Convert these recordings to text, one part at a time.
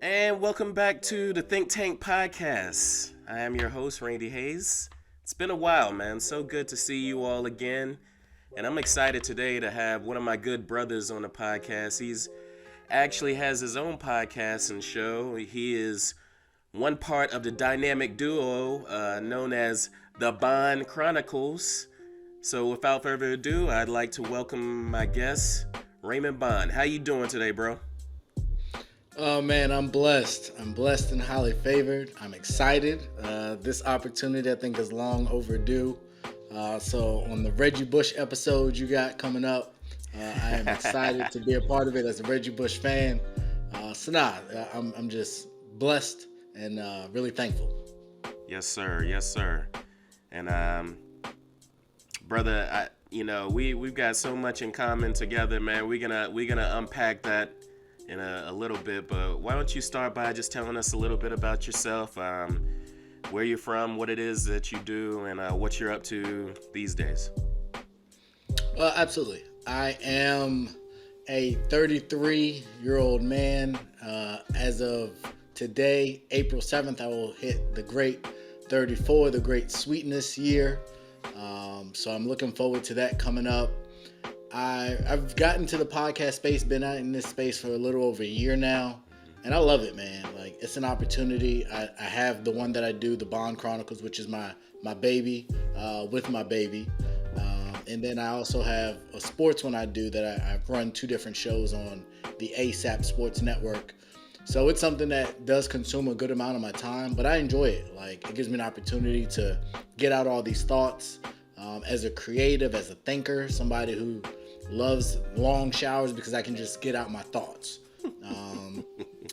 And welcome back to the Think Tank Podcast. I am your host, Randy Hayes. It's been a while, man. So good to see you all again. And I'm excited today to have one of my good brothers on the podcast. He's actually has his own podcast and show. He is one part of the dynamic duo known as the Bond Chronicles. So without further ado, I'd like to welcome my guest, Raymond Bond. How you doing today, bro? Oh man, I'm blessed. I'm blessed and highly favored. I'm excited. This opportunity I think is long overdue. So on the Reggie Bush episode you got coming up, I am excited to be a part of it as a Reggie Bush fan. I'm just blessed and really thankful. Yes, sir. Yes, sir. And brother, we've got so much in common together, man. We're gonna unpack that in a little bit, but why don't you start by just telling us a little bit about yourself, where you're from, what it is that you do, and what you're up to these days. Well, absolutely. I am a 33-year-old man. As of today, April 7th, I will hit the great 34, the great sweetness year. So I'm looking forward to that coming up. I've gotten to the podcast space, been out in this space for a little over a year now, and I love it, man. Like, it's an opportunity. I have the one that I do, the Bond Chronicles, which is my baby, with my baby. And then I also have a sports one I do that I've run two different shows on the ASAP Sports Network. So it's something that does consume a good amount of my time, but I enjoy it. Like, it gives me an opportunity to get out all these thoughts. As a creative, as a thinker, somebody who loves long showers because I can just get out my thoughts.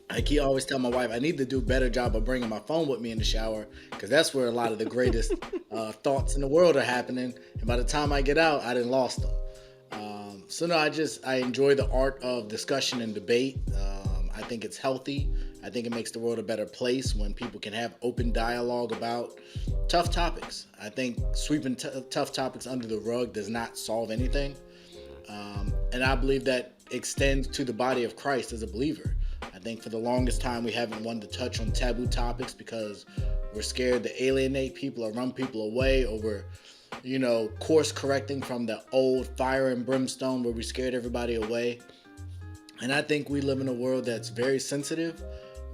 I always tell my wife I need to do a better job of bringing my phone with me in the shower because that's where a lot of the greatest thoughts in the world are happening. And by the time I get out, I done lost them. I enjoy the art of discussion and debate. I think it's healthy. I think it makes the world a better place when people can have open dialogue about tough topics. I think sweeping tough topics under the rug does not solve anything. And I believe that extends to the body of Christ as a believer. I think for the longest time we haven't wanted to touch on taboo topics because we're scared to alienate people or run people away, or we're, course correcting from the old fire and brimstone where we scared everybody away. And I think we live in a world that's very sensitive,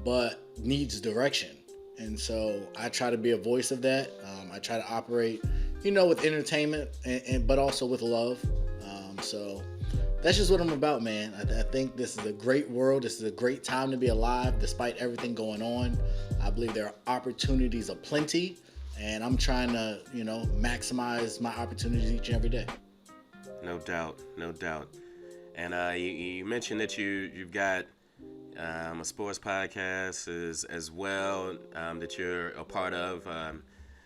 but needs direction. And so I try to be a voice of that. I try to operate, with entertainment, but also with love. So that's just what I'm about, man. I think this is a great world. This is a great time to be alive, despite everything going on. I believe there are opportunities aplenty, and I'm trying to, maximize my opportunities each and every day. No doubt. And you mentioned that you've got a sports podcast as well that you're a part of.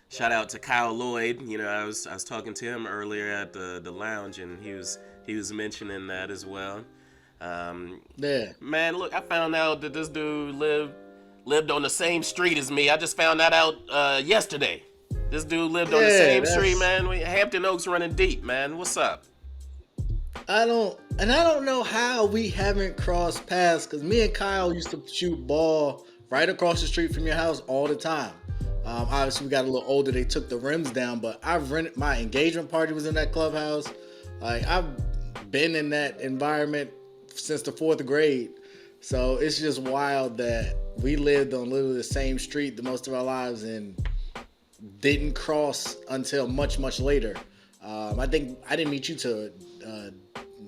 Shout out to Kyle Lloyd. I was talking to him earlier at the lounge, and he was mentioning that as well. Yeah. Man, look, I found out that this dude lived on the same street as me. I just found that out yesterday. This dude lived on the same street, man. Hampton Oaks running deep, man. What's up? I don't know how we haven't crossed paths, because me and Kyle used to shoot ball right across the street from your house all the time. Obviously, we got a little older. They took the rims down, but my engagement party was in that clubhouse. Like, I've been in that environment since the 4th grade. So it's just wild that we lived on literally the same street the most of our lives and didn't cross until much, much later. I think I didn't meet you till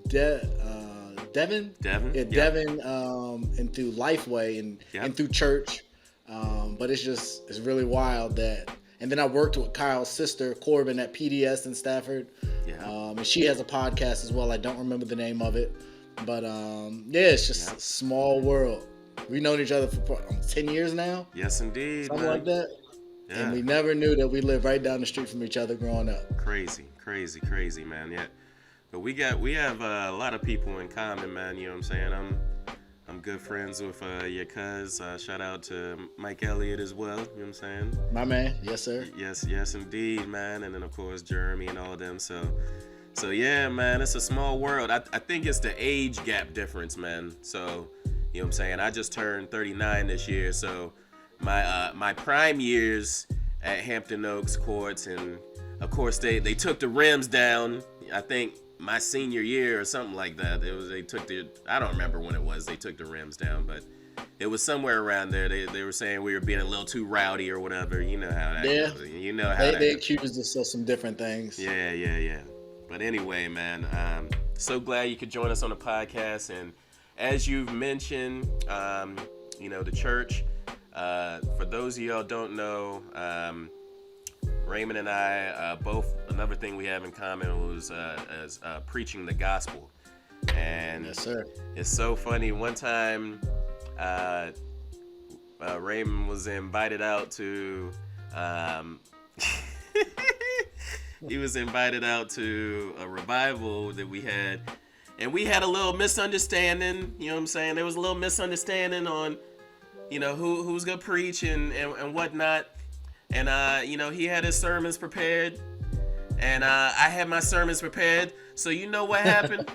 Devin? Devin? Yeah, Devin, and through Lifeway and through church. But it's really wild that. And then I worked with Kyle's sister, Corbin, at PDS in Stafford. Yeah. And she has a podcast as well. I don't remember the name of it. But it's just a small world. We've known each other for 10 years now. Yes, indeed. Something man. like that. Yeah. And we never knew that we lived right down the street from each other growing up. Crazy, man. Yeah. But we have a lot of people in common, man. You know what I'm saying? I'm good friends with your cuz. Shout out to Mike Elliott as well. You know what I'm saying? My man. Yes, sir. Yes, indeed, man. And then, of course, Jeremy and all them. So yeah, man, it's a small world. I think it's the age gap difference, man. So, You know what I'm saying? I just turned 39 this year, so my prime years at Hampton Oaks Courts, and of course they took the rims down. I think my senior year or something like that. I don't remember when it was they took the rims down, but it was somewhere around there. They were saying we were being a little too rowdy or whatever. You know how that goes. You know how they accused us of some different things. Yeah. But anyway, man, so glad you could join us on the podcast. And as you've mentioned, the church. For those of y'all don't know, Raymond and I both, another thing we have in common was preaching the gospel. And yes, sir. It's so funny. One time, Raymond was invited out to he was invited out to a revival that we had, and we had a little misunderstanding. You know what I'm saying? There was a little misunderstanding on, who's gonna preach and whatnot. And he had his sermons prepared, and I had my sermons prepared. So you know what happened?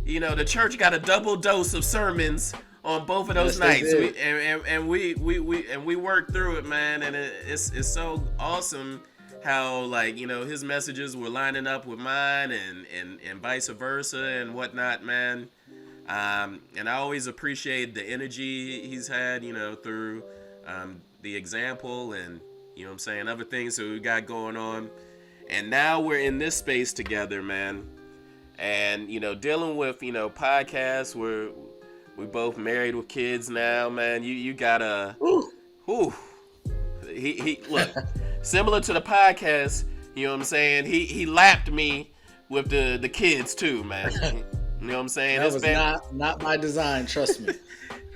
The church got a double dose of sermons on both of those nights. We worked through it, man, and it's so awesome how his messages were lining up with mine and vice versa and whatnot, man. And I always appreciate the energy he's had, through the example and what I'm saying, other things that we got going on. And now we're in this space together, man. And dealing with podcasts. We both married with kids now, man. You gotta. He look similar to the podcast. You know what I'm saying? He lapped me with the kids too, man. You know what I'm saying? That was not by design. Trust me.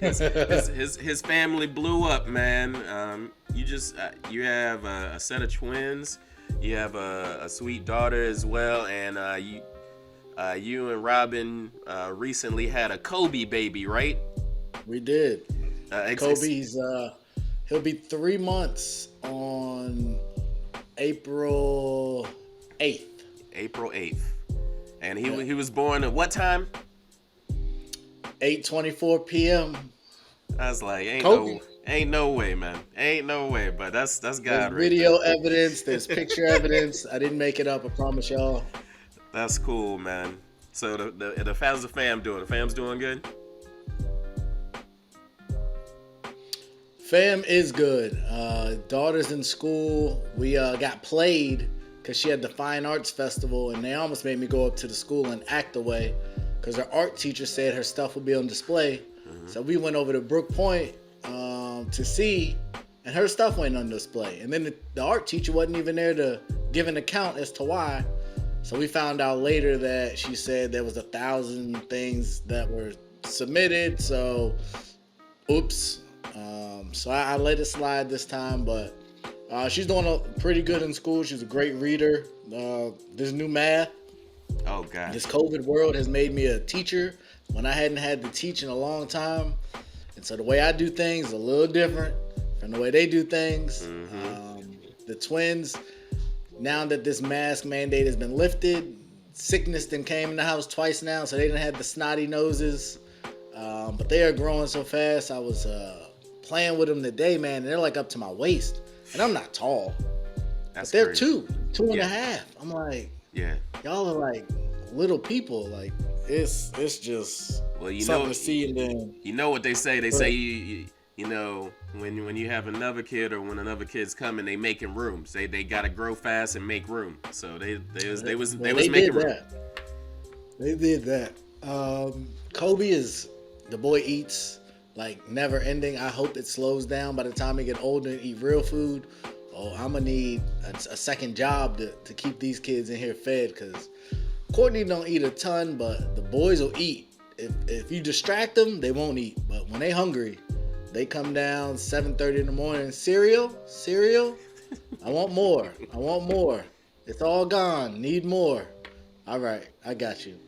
his family blew up, man. You have a set of twins. You have a sweet daughter as well, and you and Robin recently had a Kobe baby, right? We did. Kobe's he'll be 3 months on April 8th. April 8th. And he was born at what time? 8:24 p.m. I was like, ain't no way, man. Ain't no way, but that's God. There's video evidence, there's picture evidence. I didn't make it up, I promise y'all. That's cool, man. So how's the fam doing? The fam's doing good? Fam is good. Daughter's in school. We got played because she had the Fine Arts Festival, and they almost made me go up to the school and act away because her art teacher said her stuff would be on display. Mm-hmm. So we went over to Brook Point to see, and her stuff went on display. And then the art teacher wasn't even there to give an account as to why. So we found out later that she said there was 1,000 things that were submitted. So, oops. So I let it slide this time, but she's doing pretty good in school. She's a great reader. This new math. Oh, God. This COVID world has made me a teacher when I hadn't had to teach in a long time. And so the way I do things is a little different from the way they do things. Mm-hmm. The twins, now that this mask mandate has been lifted, sickness then came in the house twice now, so they didn't have the snotty noses. But they are growing so fast. I was playing with them today, man, and they're like up to my waist. And I'm not tall. That's but they're crazy. two and a half. I'm like, yeah, y'all are like little people. Like it's just something to see. And then you know what they say? They say when you have another kid or when another kid's coming, they making room. They gotta grow fast and make room. So they was making room. They did that. Kobe the boy eats like never ending. I hope it slows down by the time he get older and eat real food. Oh, I'm gonna need a second job to keep these kids in here fed, because Courtney don't eat a ton, but the boys will eat. If you distract them, they won't eat. But when they hungry, they come down 7:30 in the morning. Cereal. I want more. It's all gone. Need more. All right, I got you.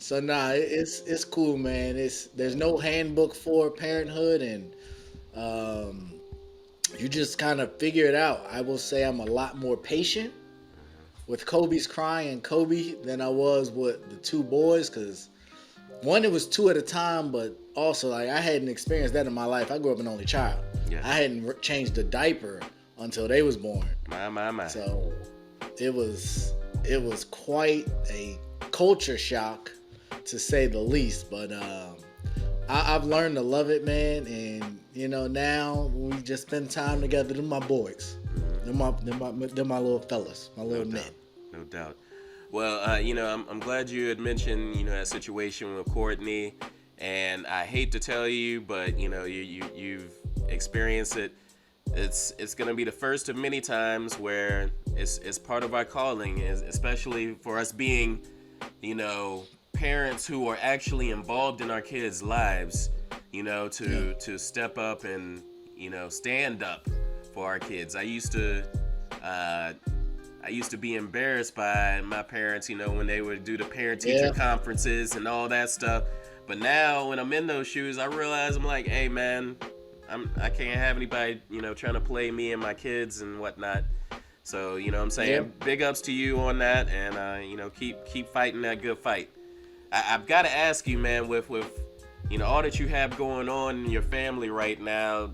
So it's cool, man. There's no handbook for parenthood, and you just kind of figure it out. I will say I'm a lot more patient with Kobe's crying and Kobe than I was with the two boys, because one, it was two at a time, but also like I hadn't experienced that in my life. I grew up an only child. Yeah. I hadn't changed a diaper until they was born. My. So it was quite a culture shock, to say the least. But I've learned to love it, man. And now we just spend time together. They're my boys. They're my little fellas, my little men. No doubt. Well, I'm glad you had mentioned, that situation with Courtney, and I hate to tell you, but you've experienced it. It's gonna be the first of many times where it's part of our calling, especially for us being, parents who are actually involved in our kids' lives, to step up and stand up for our kids. I used to be embarrassed by my parents, when they would do the parent-teacher conferences and all that stuff. But now, when I'm in those shoes, I realize I'm like, hey, man, I can't have anybody, trying to play me and my kids and whatnot. So, I'm saying big ups to you on that, and keep fighting that good fight. I've got to ask you, man, with all that you have going on in your family right now,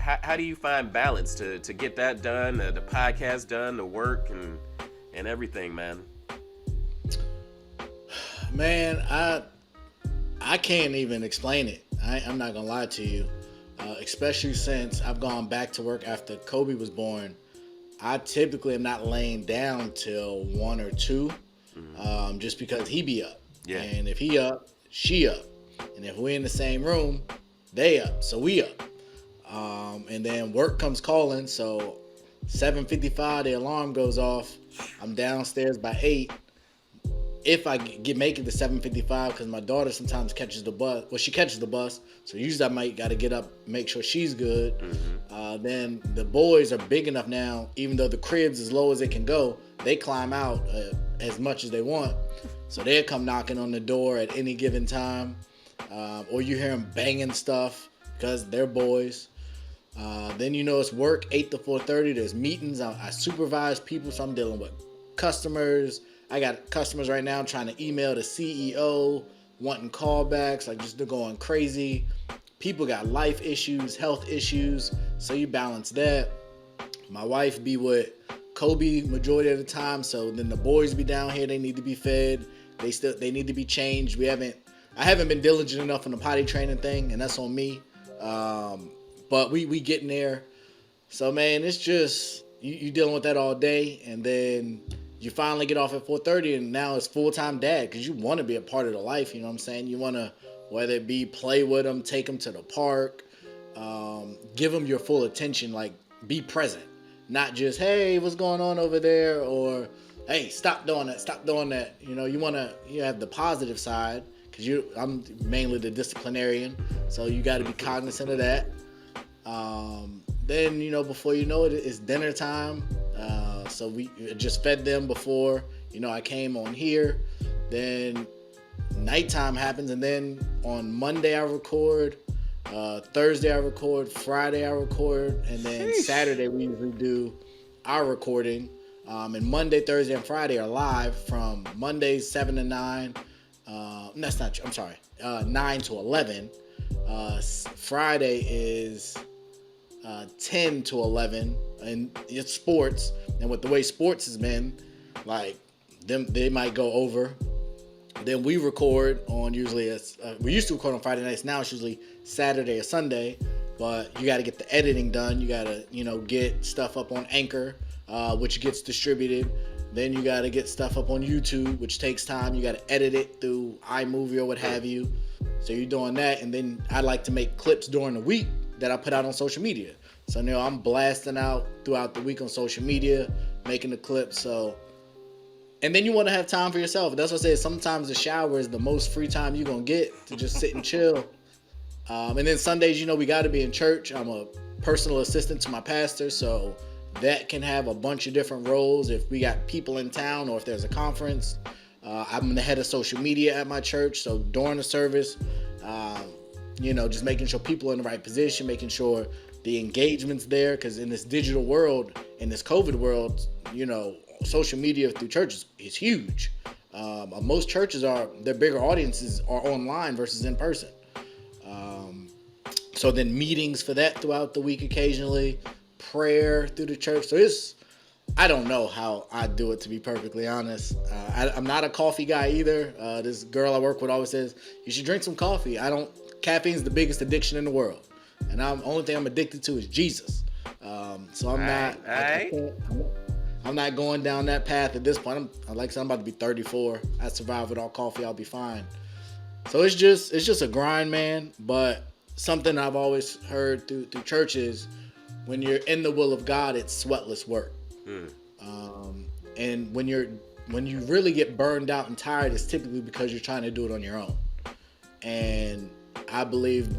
how do you find balance to get that done, the podcast done, the work and everything, man? Man, I can't even explain it. I'm not gonna lie to you, especially since I've gone back to work after Kobe was born. I typically am not laying down till 1 or 2, just because he be up. Yeah. And if he up, she up. And if we're in the same room, they up, so we up. And then work comes calling, so 7:55, the alarm goes off. I'm downstairs by 8. If I make it to 7:55, because my daughter sometimes catches the bus. Well, she catches the bus, so usually I might got to get up, make sure she's good. Then the boys are big enough now, even though the crib's as low as it can go, they climb out as much as they want. So they'll come knocking on the door at any given time. Or you hear them banging stuff because they're boys. Then it's work 8 to 4:30. There's meetings. I supervise people, so I'm dealing with customers. I got customers right now trying to email the CEO, wanting callbacks, like just they're going crazy. People got life issues, health issues, so you balance that. My wife be with Kobe majority of the time, so then the boys be down here. They need to be fed. They need to be changed. I haven't been diligent enough on the potty training thing, and that's on me. But we getting there. So man, it's just you dealing with that all day, and then you finally get off at 4:30, and now it's full-time dad, because you want to be a part of the life. You know what I'm saying? You want to, whether it be play with them, take them to the park, give them your full attention, like be present, not just hey, what's going on over there, or hey, stop doing that. You have the positive side. Because I'm mainly the disciplinarian, so you got to be cognizant of that. Then, before you know it, it's dinner time. So we just fed them before, I came on here. Then nighttime happens, and then on Monday I record, Thursday I record, Friday I record, and then Saturday we usually do our recording. And Monday, Thursday, and Friday are live from Mondays 7 to 9. That's not true. I'm sorry. 9 to 11. Friday is 10 to 11, and it's sports. And with the way sports has been, like they might go over. Then we record on usually we used to record on Friday nights. Now it's usually Saturday or Sunday. But you got to get the editing done. You got to get stuff up on Anchor, which gets distributed. Then you got to get stuff up on YouTube, which takes time. You got to edit it through iMovie or what have you. So you're doing that. And then I like to make clips during the week that I put out on social media. So I'm blasting out throughout the week on social media, making the clips. And then you want to have time for yourself. That's what I say. Sometimes the shower is the most free time you're going to get to just sit and chill. And then Sundays, we got to be in church. I'm a personal assistant to my pastor, so that can have a bunch of different roles. If we got people in town or if there's a conference, I'm the head of social media at my church. So during the service, just making sure people are in the right position, making sure the engagement's there. Because in this digital world, in this COVID world, social media through churches is huge. Most churches their bigger audiences are online versus in person. So then meetings for that throughout the week occasionally, prayer through the church. So I don't know how I do it, to be perfectly honest. I'm not a coffee guy either. This girl I work with always says, you should drink some coffee. Caffeine's the biggest addiction in the world. And only thing I'm addicted to is Jesus. So I'm not, I'm not going down that path at this point. Like I said, I'm about to be 34. I survive without coffee. I'll be fine. So it's just a grind, man. But something I've always heard through churches, when you're in the will of God, it's sweatless work. And when you really get burned out and tired, it's typically because you're trying to do it on your own. And I believe,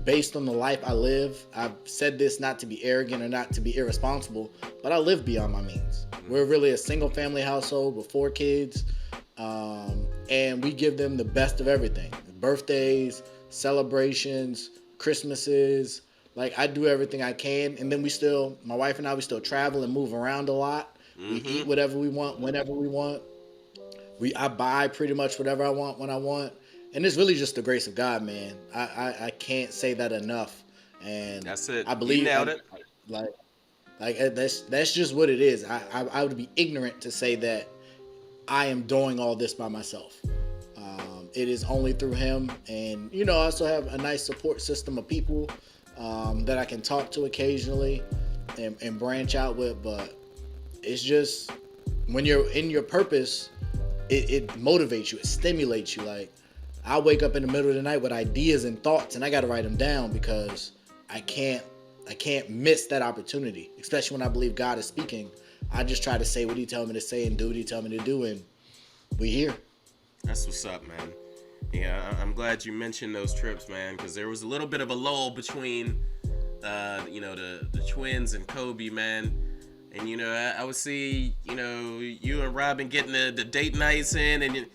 based on the life I live, I've said this not to be arrogant or not to be irresponsible, but I live beyond my means. We're really a single family household with 4 kids, and we give them the best of everything: birthdays, celebrations, Christmases. Like, I do everything I can, and then my wife and I, we still travel and move around a lot. We eat whatever we want, whenever we want. I buy pretty much whatever I want when I want. And it's really just the grace of God, man. I can't say that enough. And that's it. I believe you nailed it. Like that's just what it is. I would be ignorant to say that I am doing all this by myself. It is only through Him, and I also have a nice support system of people that I can talk to occasionally and branch out with. But it's just, when you're in your purpose, it motivates you, it stimulates you. Like, I wake up in the middle of the night with ideas and thoughts, and I got to write them down because I can't miss that opportunity, especially when I believe God is speaking. I just try to say what He tells me to say and do what He tells me to do, and we here. That's what's up, man. Yeah, I'm glad you mentioned those trips, man, because there was a little bit of a lull between, the twins and Kobe, man. And, I would see, you and Robin getting the date nights in, and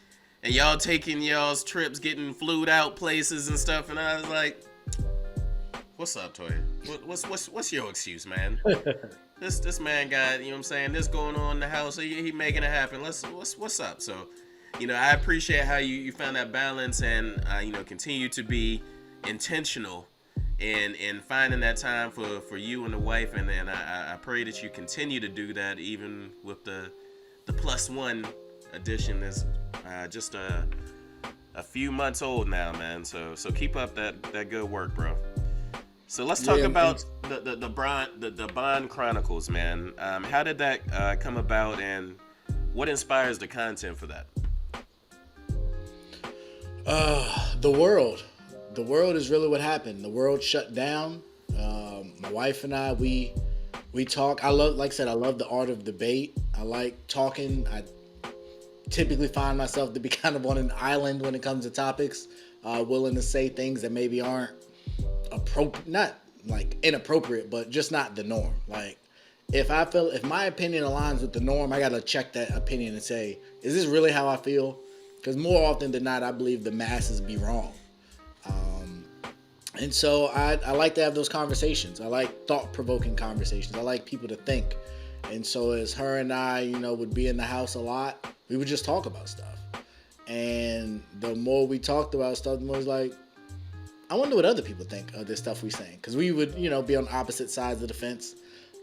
y'all taking y'all's trips, getting flued out places and stuff. And I was like, what's up, Toya? What's your excuse, man? This man got, this going on in the house. So he making it happen. What's up? So, I appreciate how you found that balance and, continue to be intentional in finding that time for you and the wife. And I pray that you continue to do that, even with the +1 edition is just a few months old now, man. So keep up that good work, bro. So let's talk about the Bond Chronicles, man. How did that come about, and what inspires the content for that? The world. The world is really what happened. The world shut down. My wife and I, we talk. I love the art of debate. I like talking. I typically find myself to be kind of on an island when it comes to topics, willing to say things that maybe aren't not like inappropriate, but just not the norm. Like, if my opinion aligns with the norm, I gotta check that opinion and say, is this really how I feel? Because more often than not, I believe the masses be wrong. And so I like to have those conversations. I like thought-provoking conversations. I like people to think. And so as her and I, would be in the house a lot, we would just talk about stuff. And the more we talked about stuff, the more it was like, I wonder what other people think of this stuff we saying. Because we would, be on opposite sides of the fence.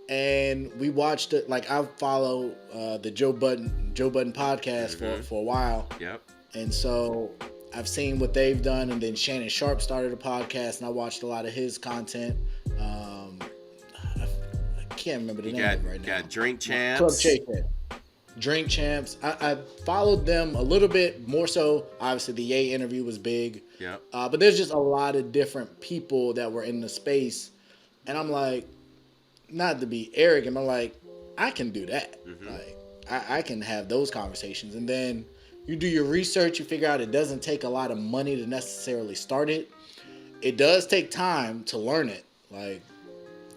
And we watched it. Like, I follow the Joe Budden podcast for a while. Yep. And so I've seen what they've done. And then Shannon Sharp started a podcast, and I watched a lot of his content. I can't remember the name of it right now. Got Drink Champs. Club Chase. Drink Champs. I followed them a little bit more so. Obviously, the Ye interview was big. Yep. But there's just a lot of different people that were in the space. And I'm like, not to be arrogant, but like, I can do that. Mm-hmm. Like, I can have those conversations. And then you do your research, you figure out it doesn't take a lot of money to necessarily start it. It does take time to learn it. Like,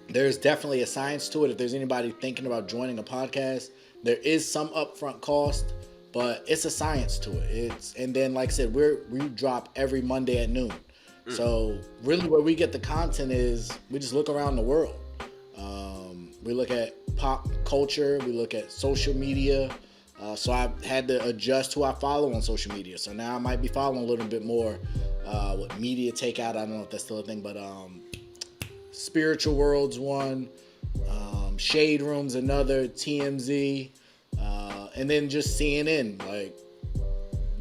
there's definitely a science to it. If there's anybody thinking about joining a podcast, there is some upfront cost, but it's a science to it. And then, like I said, we drop every Monday at noon. So really where we get the content is we just look around the world. We look at pop culture. We look at social media. So I had to adjust who I follow on social media. So now I might be following a little bit more what media takeout. I don't know if that's still a thing, but Spiritual World's one, Shade Room's another, TMZ, and then just CNN. Like,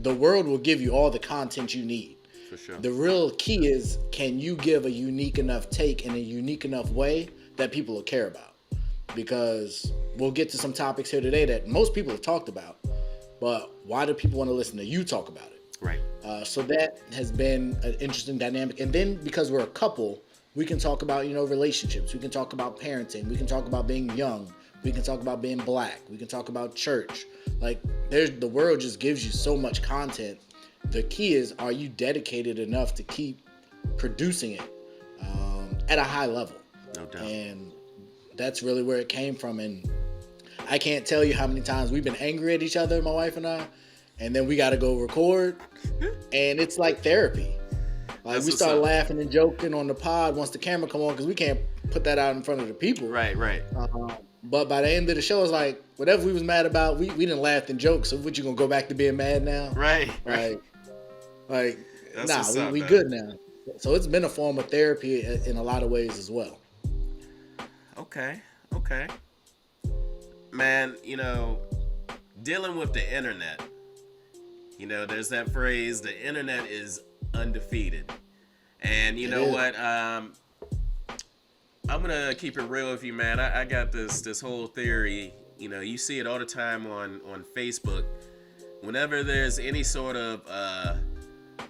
the world will give you all the content you need. For sure. The real key is, can you give a unique enough take in a unique enough way that people will care about? Because we'll get to some topics here today that most people have talked about, but why do people want to listen to you talk about it? Right. So that has been an interesting dynamic. And then because we're a couple, we can talk about, relationships. We can talk about parenting. We can talk about being young. We can talk about being black. We can talk about church. Like, the world just gives you so much content. The key is, are you dedicated enough to keep producing it at a high level? No doubt. And that's really where it came from. And I can't tell you how many times we've been angry at each other, my wife and I, and then we got to go record, and it's like therapy. Like, we start laughing and joking on the pod once the camera come on, because we can't put that out in front of the people. Right. But by the end of the show, it's like, whatever we was mad about, we didn't laugh and joke. So what, you gonna go back to being mad now? Right. Like, That's we good now. So it's been a form of therapy in a lot of ways as well. Okay. Man, dealing with the internet, there's that phrase, the internet is undefeated. And you know what? I'm going to keep it real with you, man. I got this whole theory. You see it all the time on Facebook. Whenever there's any sort of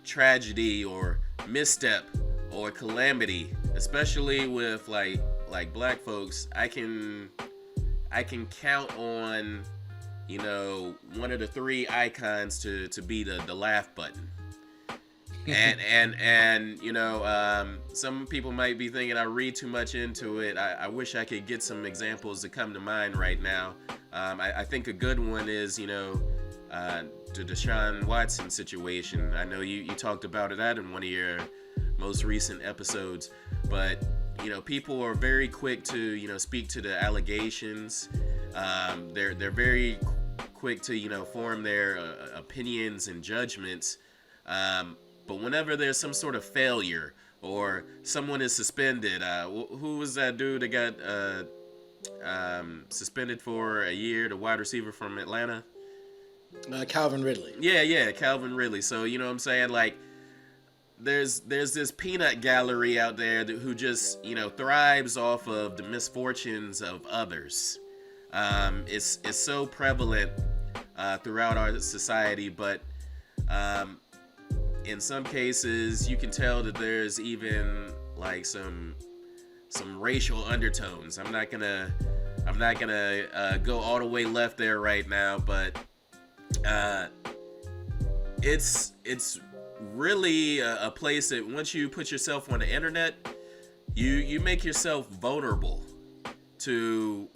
tragedy or misstep or calamity, especially with like black folks, I can count on one of the three icons to be the laugh button. and some people might be thinking I read too much into it. I wish I could get some examples that come to mind right now. I think a good one is the Deshaun Watson situation. I know you talked about that in one of your most recent episodes, but people are very quick to speak to the allegations. They're very quick to form their opinions and judgments. But whenever there's some sort of failure or someone is suspended, who was that dude that got suspended for a year, the wide receiver from Atlanta? Calvin Ridley. Yeah, Calvin Ridley. So, you know what I'm saying? Like, there's this peanut gallery out there who just, thrives off of the misfortunes of others. It's so prevalent throughout our society, but in some cases you can tell that there's even like some racial undertones. I'm not gonna go all the way left there right now, but it's really a place that once you put yourself on the internet, you make yourself vulnerable to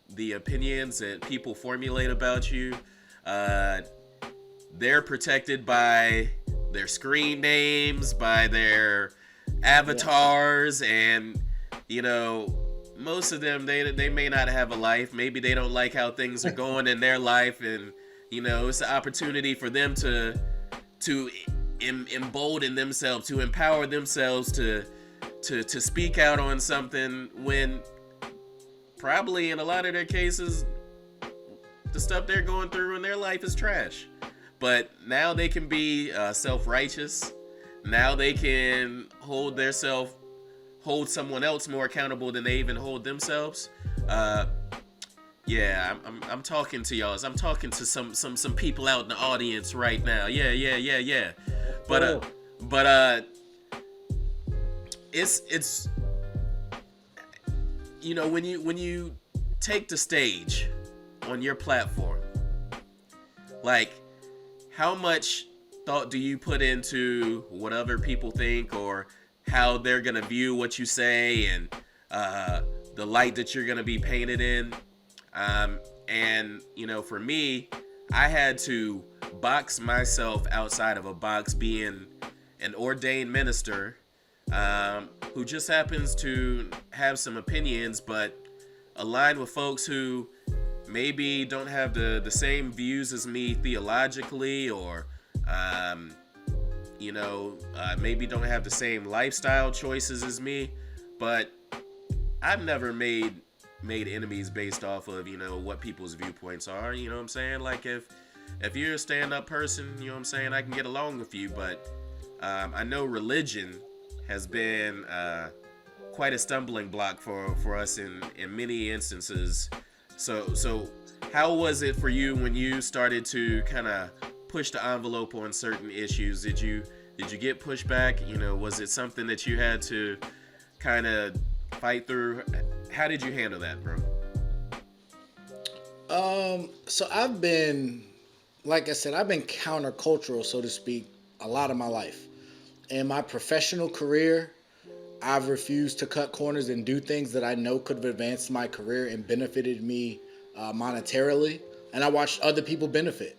the opinions that people formulate about you. They're protected by their screen names, by their avatars, and most of them they may not have a life. Maybe they don't like how things are going in their life, and it's an opportunity for them to embolden themselves, to empower themselves to speak out on something when probably in a lot of their cases the stuff they're going through in their life is trash. But now they can be self-righteous. Now they can hold someone else more accountable than they even hold themselves. I'm talking to y'all. I'm talking to some people out in the audience right now. Yeah. But it's when you take the stage on your platform, like, how much thought do you put into what other people think or how they're gonna view what you say and the light that you're gonna be painted in? And for me, I had to box myself outside of a box, being an ordained minister who just happens to have some opinions, but align with folks who maybe don't have the same views as me theologically, or maybe don't have the same lifestyle choices as me, but I've never made enemies based off of, what people's viewpoints are. You know what I'm saying? Like, if you're a stand-up person, you know what I'm saying, I can get along with you, but I know religion has been quite a stumbling block for us in many instances. So how was it for you when you started to kind of push the envelope on certain issues? Did you get pushback? Was it something that you had to kind of fight through? How did you handle that, bro? So I've been, like I said, I've been countercultural, so to speak, a lot of my life. In my professional career, I've refused to cut corners and do things that I know could have advanced my career and benefited me monetarily. And I watched other people benefit.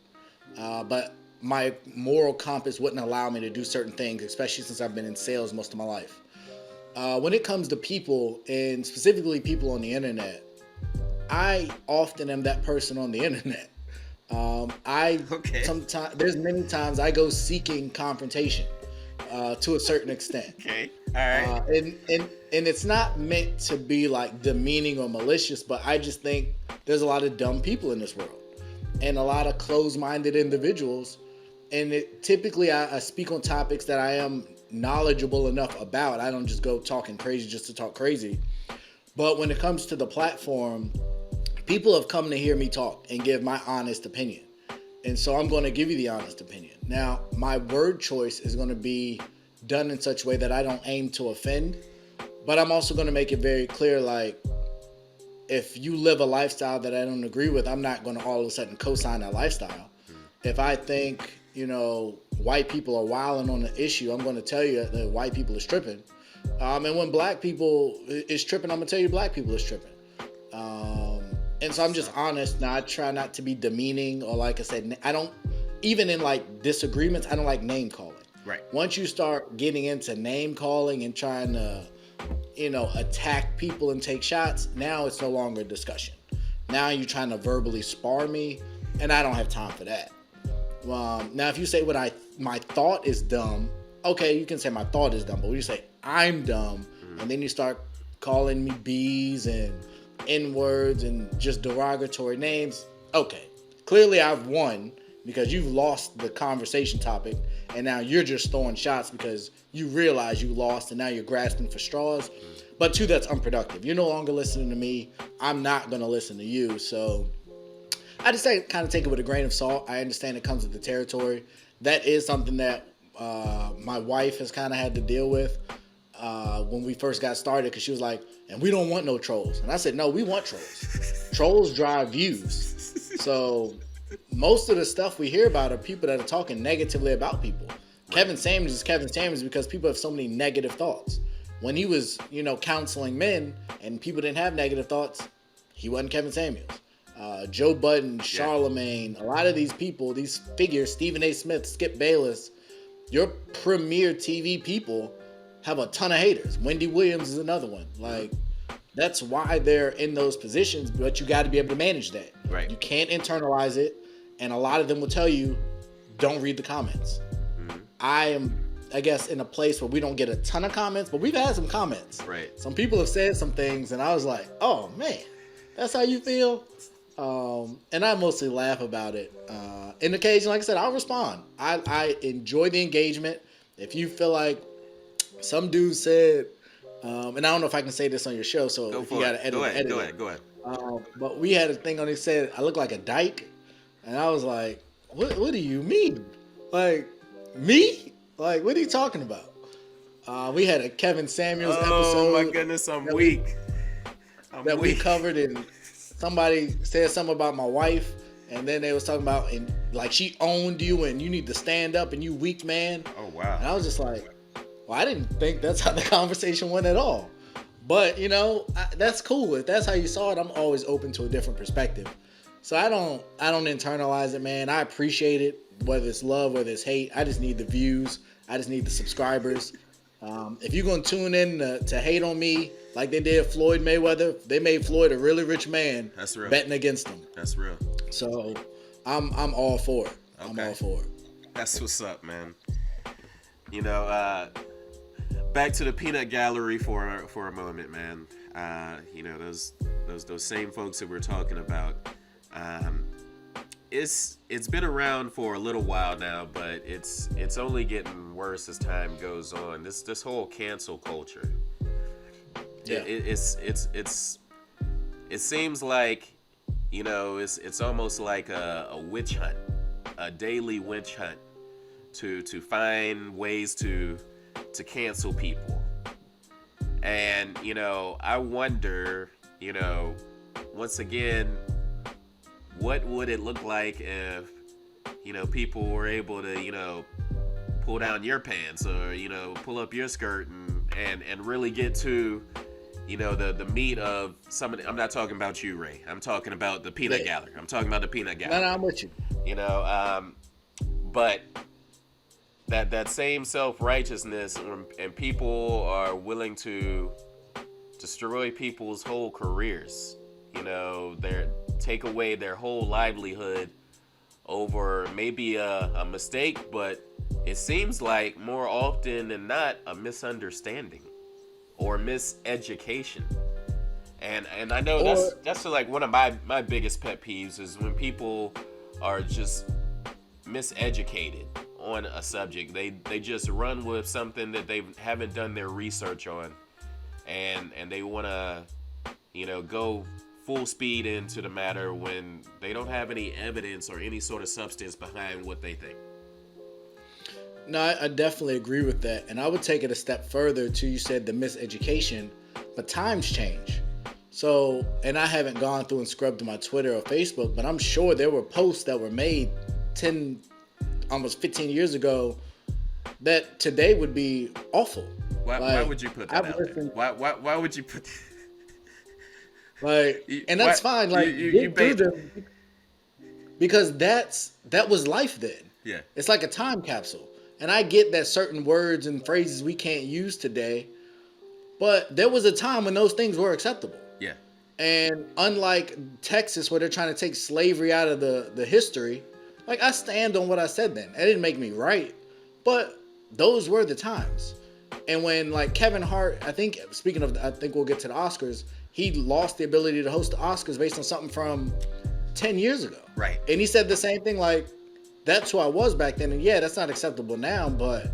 But my moral compass wouldn't allow me to do certain things, especially since I've been in sales most of my life. When it comes to people, and specifically people on the internet, I often am that person on the internet. Sometimes there's many times I go seeking confrontation to a certain extent. Okay, all right. And it's not meant to be like demeaning or malicious, but I just think there's a lot of dumb people in this world and a lot of closed-minded individuals. And typically I speak on topics that I am knowledgeable enough about. I don't just go talking crazy just to talk crazy. But when it comes to the platform, people have come to hear me talk and give my honest opinion. And so I'm going to give you the honest opinion. Now, my word choice is going to be done in such a way that I don't aim to offend, but I'm also going to make it very clear, like, if you live a lifestyle that I don't agree with, I'm not going to all of a sudden co-sign that lifestyle. If I think, white people are wilding on the issue, I'm going to tell you that white people is tripping. And when black people is tripping, I'm going to tell you black people is tripping. And so I'm just honest. Now, I try not to be demeaning, or like I said, I don't, even in like disagreements, I don't like name calling. Right. Once you start getting into name calling and trying to, attack people and take shots, now it's no longer a discussion. Now you're trying to verbally spar me, and I don't have time for that. Now, if you say my thought is dumb, okay, you can say my thought is dumb, but when you say I'm dumb, and then you start calling me B's and N-words and just derogatory names, okay, clearly I've won because you've lost the conversation topic, and now you're just throwing shots because you realize you lost and now you're grasping for straws. But two, that's unproductive. You're no longer listening to me. I'm not going to listen to you. So I just kind of take it with a grain of salt. I understand it comes with the territory. That is something that my wife has kind of had to deal with when we first got started, because she was like, and we don't want no trolls. And I said, no, we want trolls. Trolls drive views. So most of the stuff we hear about are people that are talking negatively about people. Kevin Samuels is Kevin Samuels because people have so many negative thoughts. When he was, counseling men and people didn't have negative thoughts, he wasn't Kevin Samuels. Joe Budden, Charlemagne, a lot of these people, these figures, Stephen A. Smith, Skip Bayless, your premier TV people have a ton of haters. Wendy Williams is another one. Like, that's why they're in those positions, but you got to be able to manage that. Right. You can't internalize it, and a lot of them will tell you, don't read the comments. Mm-hmm. I am, I guess, in a place where we don't get a ton of comments, but we've had some comments. Right. Some people have said some things, and I was like, oh, man, that's how you feel? And I mostly laugh about it. And occasionally, like I said, I'll respond. I enjoy the engagement. If you feel like some dude said, and I don't know if I can say this on your show, so if you got to edit it. Go ahead. But we had a thing on it said, I look like a dyke. And I was like, what do you mean? Like, me? Like, what are you talking about? We had a Kevin Samuels episode. Oh my goodness, I'm weak. We covered, and somebody said something about my wife, and then they was talking about, and like, she owned you and you need to stand up and you weak man. Oh wow. And I was just like, well, I didn't think that's how the conversation went at all. But, that's cool. If that's how you saw it, I'm always open to a different perspective. So I don't internalize it, man. I appreciate it, whether it's love, whether it's hate. I just need the views. I just need the subscribers. If you're going to tune in to hate on me like they did Floyd Mayweather. They made Floyd a really rich man. That's real. Betting against him. That's real. So I'm all for it. Okay. I'm all for it. That's what's up, man. You know, back to the peanut gallery for a moment, man. You know, those same folks that we're talking about. It's been around for a little while now, but it's only getting worse as time goes on. This whole cancel culture. Yeah. It seems like, you know, it's almost like a witch hunt, a daily witch hunt to find ways to cancel people. And, you know, I wonder, you know, once again, what would it look like if, you know, people were able to, you know, pull down your pants or, you know, pull up your skirt and really get to, you know, the meat of somebody. I'm not talking about you, Ray. I'm talking about the peanut gallery. I'm talking about the peanut gallery. No, I'm with you. You know, but that same self-righteousness and people are willing to destroy people's whole careers. You know, take away their whole livelihood over maybe a mistake, but it seems like more often than not a misunderstanding or miseducation. And I know that's like one of my biggest pet peeves is when people are just miseducated on a subject. They just run with something that they haven't done their research on, and they want to, you know, go full speed into the matter when they don't have any evidence or any sort of substance behind what they think. No, I definitely agree with that. And I would take it a step further to, you said the miseducation, but times change. So, and I haven't gone through and scrubbed my Twitter or Facebook, but I'm sure there were posts that were made 10, almost 15 years ago that today would be awful. Why would you put that out there? Why would you put like, and that's fine. Like, you do them because that was life then. Yeah. It's like a time capsule. And I get that certain words and phrases we can't use today, but there was a time when those things were acceptable. Yeah. And unlike Texas, where they're trying to take slavery out of the history, like, I stand on what I said then. It didn't make me right, but those were the times. And when, like, Kevin Hart, I think we'll get to the Oscars, he lost the ability to host the Oscars based on something from 10 years ago. Right. And he said the same thing, like, that's who I was back then. And yeah, that's not acceptable now, but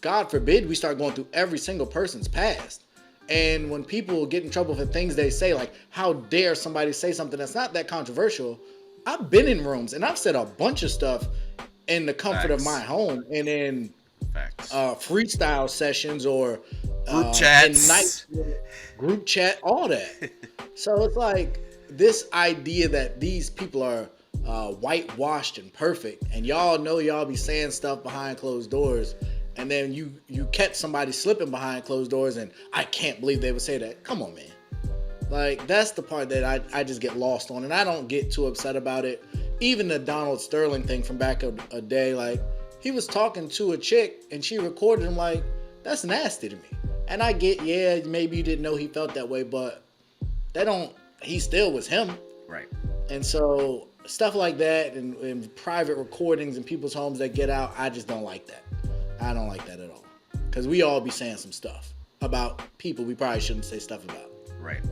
God forbid we start going through every single person's past. And when people get in trouble for things they say, like, how dare somebody say something that's not that controversial? I've been in rooms and I've said a bunch of stuff in the comfort of my home and in freestyle sessions or group chats, group chat, all that. So it's like this idea that these people are whitewashed and perfect, and y'all know y'all be saying stuff behind closed doors, and then you catch somebody slipping behind closed doors, and I can't believe they would say that. Come on, man. Like, that's the part that I just get lost on, and I don't get too upset about it. Even the Donald Sterling thing from back a day, like, he was talking to a chick, and she recorded him. Like, that's nasty to me. And I get, yeah, maybe you didn't know he felt that way, but he still was him. Right. And so stuff like that and private recordings in people's homes that get out, I just don't like that. I don't like that at all. Because we all be saying some stuff about people we probably shouldn't say stuff about. Right.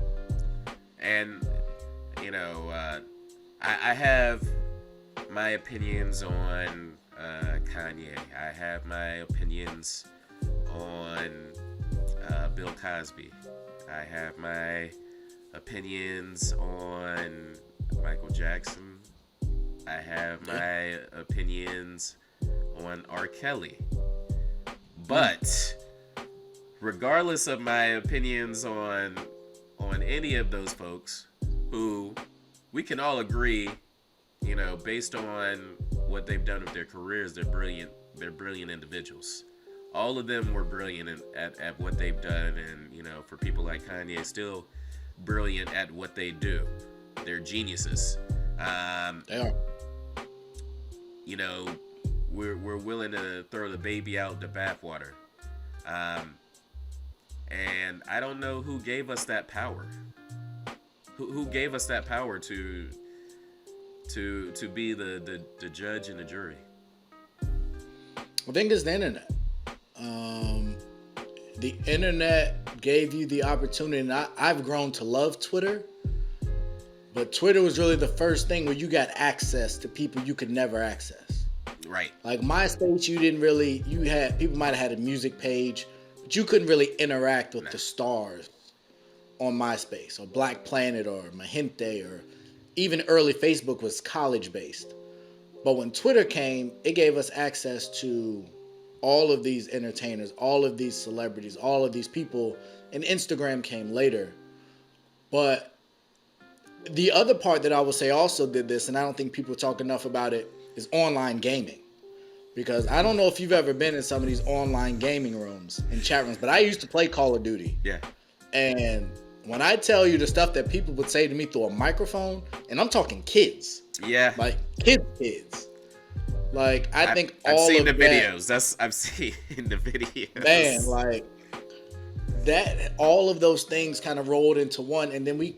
And, you know, I have my opinions on Kanye. I have my opinions on Bill Cosby. I have my opinions on Michael Jackson. I have my opinions on R. Kelly. But regardless of my opinions on any of those folks, who we can all agree, you know, based on what they've done with their careers, they're brilliant individuals. All of them were brilliant at what they've done, and, you know, for people like Kanye, still brilliant at what they do. They're geniuses. They are. You know, we're willing to throw the baby out the bathwater. And I don't know who gave us that power. Who gave us that power to be the judge and the jury? I think it's the internet. The internet gave you the opportunity, and I've grown to love Twitter. But Twitter was really the first thing where you got access to people you could never access. Right. Like MySpace, people might have had a music page, but you couldn't really interact with the stars on MySpace or Black Planet or Mahente, or even early Facebook was college based. But when Twitter came, it gave us access to all of these entertainers, all of these celebrities, all of these people, and Instagram came later. But the other part that I would say also did this, and I don't think people talk enough about it, is online gaming. Because I don't know if you've ever been in some of these online gaming rooms and chat rooms, but I used to play Call of Duty. Yeah. And when I tell you the stuff that people would say to me through a microphone, and I'm talking kids. Yeah. Like kids. Like I've seen the videos. I've seen the videos. Man, like that, all of those things kind of rolled into one, and then we,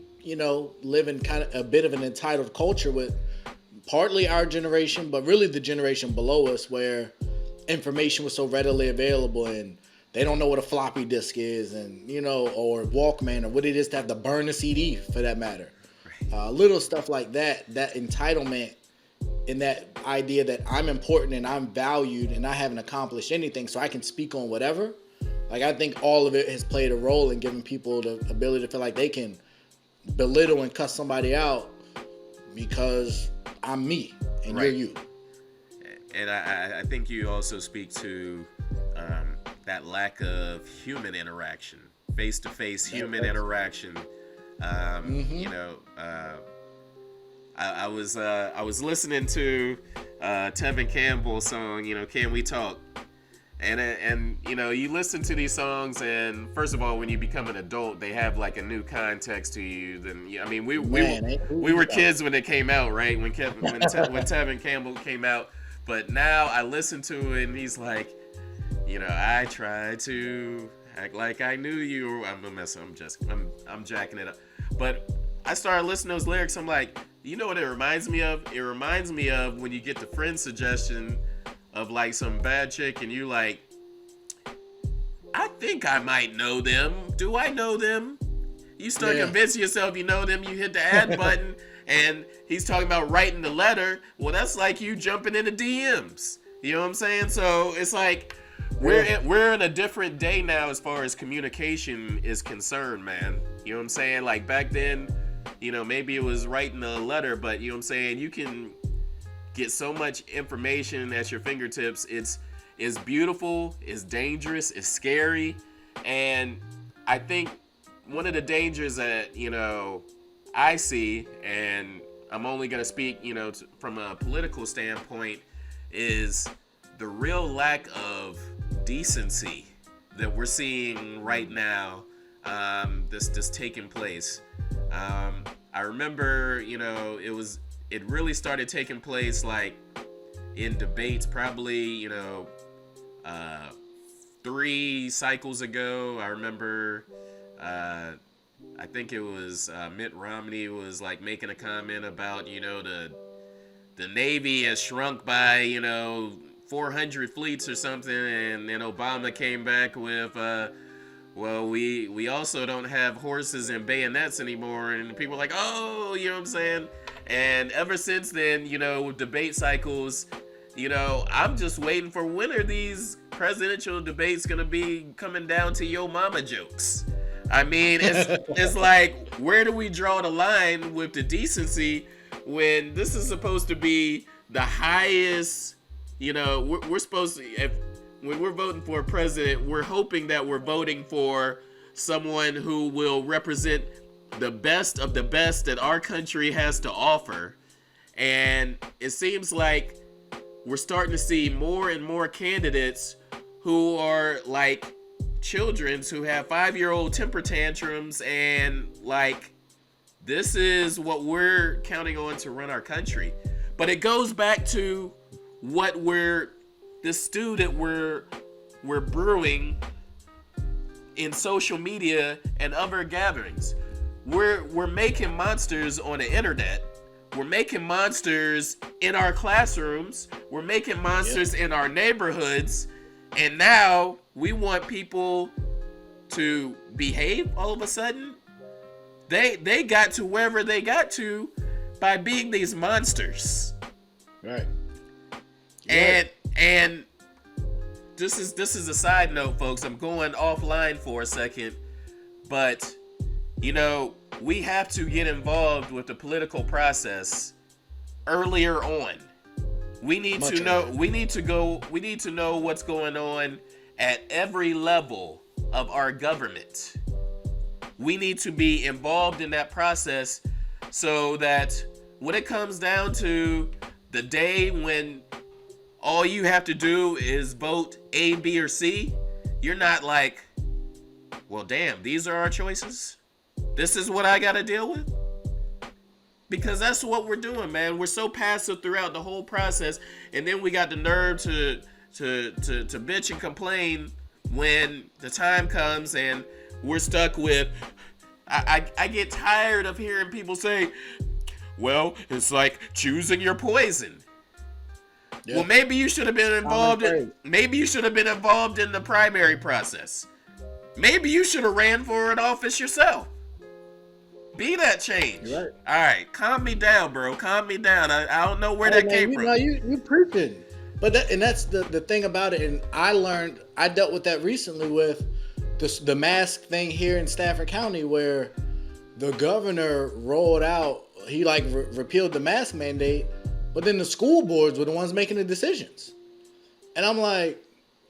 live in kind of a bit of an entitled culture with partly our generation, but really the generation below us, where information was so readily available, and they don't know what a floppy disk is, and or Walkman, or what it is to have to burn a CD, for that matter. Little stuff like that entitlement, and that idea that I'm important and I'm valued and I haven't accomplished anything, so I can speak on whatever. Like, I think all of it has played a role in giving people the ability to feel like they can belittle and cuss somebody out because I'm me and right. You're you. And I think you also speak to that lack of human interaction, face-to-face human interaction. I was listening to Tevin Campbell's song, Can We Talk? And you listen to these songs, and first of all, when you become an adult, they have like a new context to you. We were kids when it came out, right? When Tevin Campbell came out, but now I listen to it, and he's like, I tried to act like I knew you. I'm jacking it up, but I started listening to those lyrics. I'm like, you know what it reminds me of? It reminds me of when you get the friend suggestion of like some bad chick, and you like, I think I might know them. Do I know them? You start convincing yourself you know them. You hit the add button, and he's talking about writing the letter. Well, that's like you jumping into DMs. You know what I'm saying? So it's like we're in a different day now as far as communication is concerned, man. You know what I'm saying? Like back then, maybe it was writing a letter, but you know what I'm saying? You can get so much information at your fingertips. It's beautiful, it's dangerous, it's scary. And I think one of the dangers that, I see, and I'm only going to speak, from a political standpoint, is the real lack of decency that we're seeing right now, this taking place. I remember, it really started taking place like in debates probably, 3 cycles ago. I remember, I think it was Mitt Romney was like making a comment about, the Navy has shrunk by, 400 fleets or something. And then Obama came back with, well, we also don't have horses and bayonets anymore. And people are like, oh, you know what I'm saying? And ever since then, with debate cycles, I'm just waiting for when are these presidential debates going to be coming down to yo mama jokes. I mean, it's like, where do we draw the line with the decency when this is supposed to be the highest, we're supposed to, when we're voting for a president, we're hoping that we're voting for someone who will represent the best of the best that our country has to offer. And it seems like we're starting to see more and more candidates who are like children who have 5-year-old temper tantrums, and like, this is what we're counting on to run our country. But it goes back to the stew that we're brewing in social media and other gatherings. We're making monsters on the internet. We're making monsters in our classrooms. We're making monsters in our neighborhoods. And now we want people to behave all of a sudden. They got to wherever they got to by being these monsters. Right. And this is a side note, folks. I'm going offline for a second, but we have to get involved with the political process earlier on. We need to know what's going on at every level of our government. We need to be involved in that process so that when it comes down to the day when all you have to do is vote A, B, or C, you're not like, well, damn, these are our choices. This is what I got to deal with. Because that's what we're doing, man. We're so passive throughout the whole process, and then we got the nerve to bitch and complain when the time comes and we're stuck with. I get tired of hearing people say, well, it's like choosing your poison. Yeah. Well, maybe you should have been involved in the primary process. Maybe you should have ran for an office yourself. Be that change. Right. All right, calm me down, bro. Calm me down. I don't know where that came from. You preaching. But that's the thing about it. And I dealt with that recently with the mask thing here in Stafford County, where the governor rolled out, he repealed the mask mandate, but then the school boards were the ones making the decisions. And I'm like,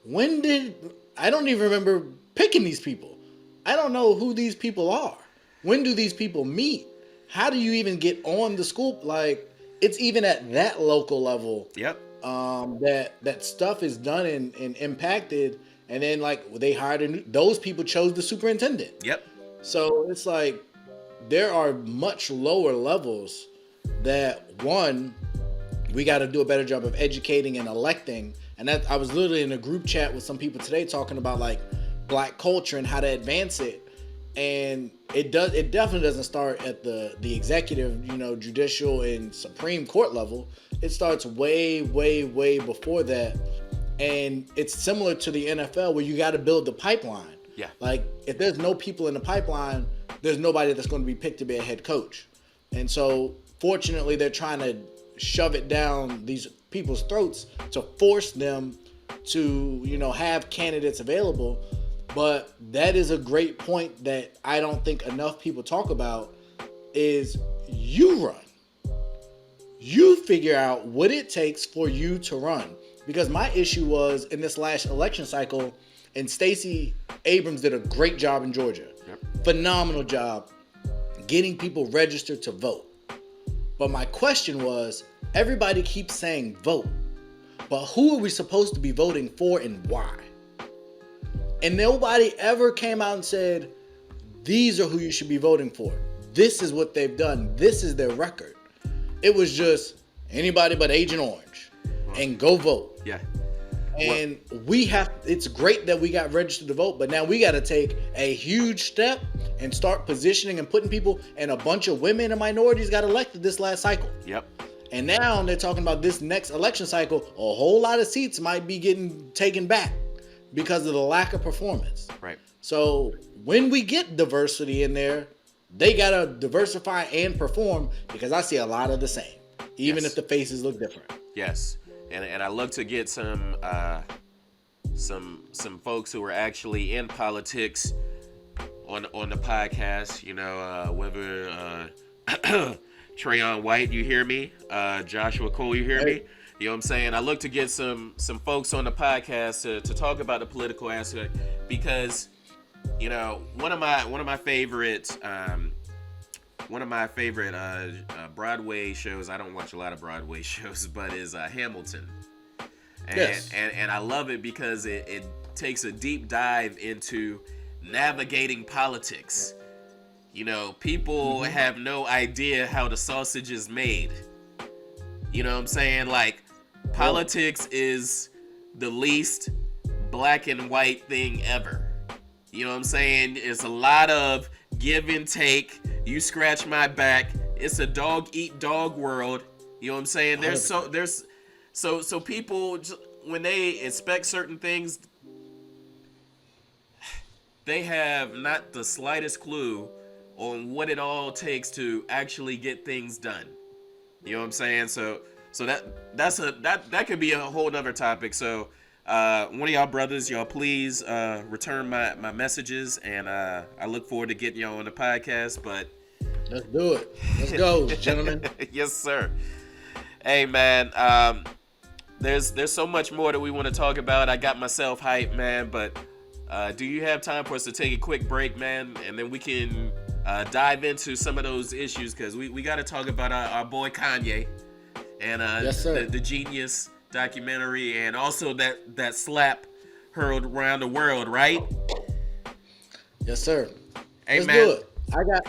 I don't even remember picking these people. I don't know who these people are. When do these people meet? How do you even get on the school? Like, it's even at that local level. Yep. That stuff is done and impacted, and then they hired those people chose the superintendent. Yep. So it's like there are much lower levels that we got to do a better job of educating and electing. And that I was literally in a group chat with some people today talking about Black culture and how to advance it. And it definitely doesn't start at the executive, judicial and Supreme Court level. It starts way, way, way before that. And it's similar to the NFL, where you got to build the pipeline. Yeah. If there's no people in the pipeline, there's nobody that's going to be picked to be a head coach. And so fortunately, they're trying to shove it down these people's throats to force them to, have candidates available. But that is a great point that I don't think enough people talk about is you run. You figure out what it takes for you to run. Because my issue was in this last election cycle, and Stacey Abrams did a great job in Georgia. Yep. Phenomenal job getting people registered to vote. But my question was, everybody keeps saying vote, but who are we supposed to be voting for and why? And nobody ever came out and said, these are who you should be voting for. This is what they've done. This is their record. It was just anybody but Agent Orange and go vote. Yeah. And it's great that we got registered to vote, but now we got to take a huge step and start positioning and putting people, and a bunch of women and minorities got elected this last cycle. Yep. And now they're talking about this next election cycle, a whole lot of seats might be getting taken back because of the lack of performance. Right. So when we get diversity in there, they got to diversify and perform, because I see a lot of the same, even if the faces look different. Yes. And I look to get some folks who are actually in politics on the podcast, whether Trayon White, you hear me? Joshua Cole, you hear me? You know what I'm saying? I look to get some folks on the podcast to talk about the political aspect, because one of my favorite Broadway shows. I don't watch a lot of Broadway shows, but is Hamilton. And I love it because it takes a deep dive into navigating politics. People have no idea how the sausage is made. You know what I'm saying? Politics is the least black and white thing ever. You know what I'm saying? It's a lot of give and take. You scratch my back. It's a dog eat dog world. You know what I'm saying? So people, when they expect certain things, they have not the slightest clue on what it all takes to actually get things done. You know what I'm saying? So that could be a whole nother topic. So one of y'all brothers, y'all please return my messages, and I look forward to getting y'all on the podcast. But let's do it. Let's go, gentlemen. Yes, sir. Hey, man. There's so much more that we want to talk about. I got myself hyped, man. But do you have time for us to take a quick break, man, and then we can dive into some of those issues, because we got to talk about our boy Kanye and yes, sir. the Jeen-Yuhs documentary, and also that slap hurled around the world, right? Yes, sir. Hey, let's man. do it.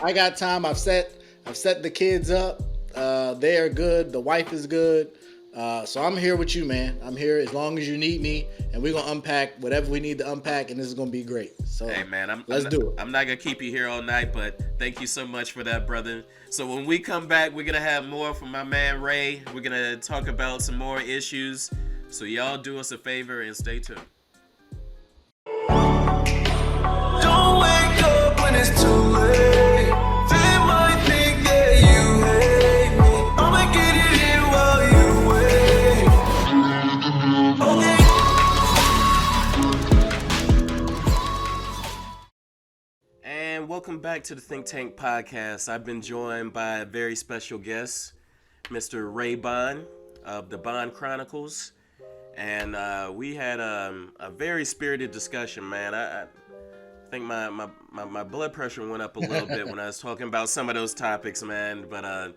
I got time. I've set the kids up. They are good. The wife is good. So I'm here with you, man. I'm here as long as you need me, and we're gonna unpack whatever we need to unpack, and this is gonna be great. So hey, man, let's do it. I'm not gonna keep you here all night, but thank you so much for that, brother. So when we come back, we're gonna have more from my man Ray. We're gonna talk about some more issues. So y'all do us a favor and stay tuned. Don't wake up when it's too late. They might think that you hate me. I'ma get it in while you And welcome back to the Think Tank Podcast. I've been joined by a very special guest, Mr. Raymond of the Bond Chronicles. And we had a very spirited discussion, man. I think my blood pressure went up a little bit when I was talking about some of those topics, man. But,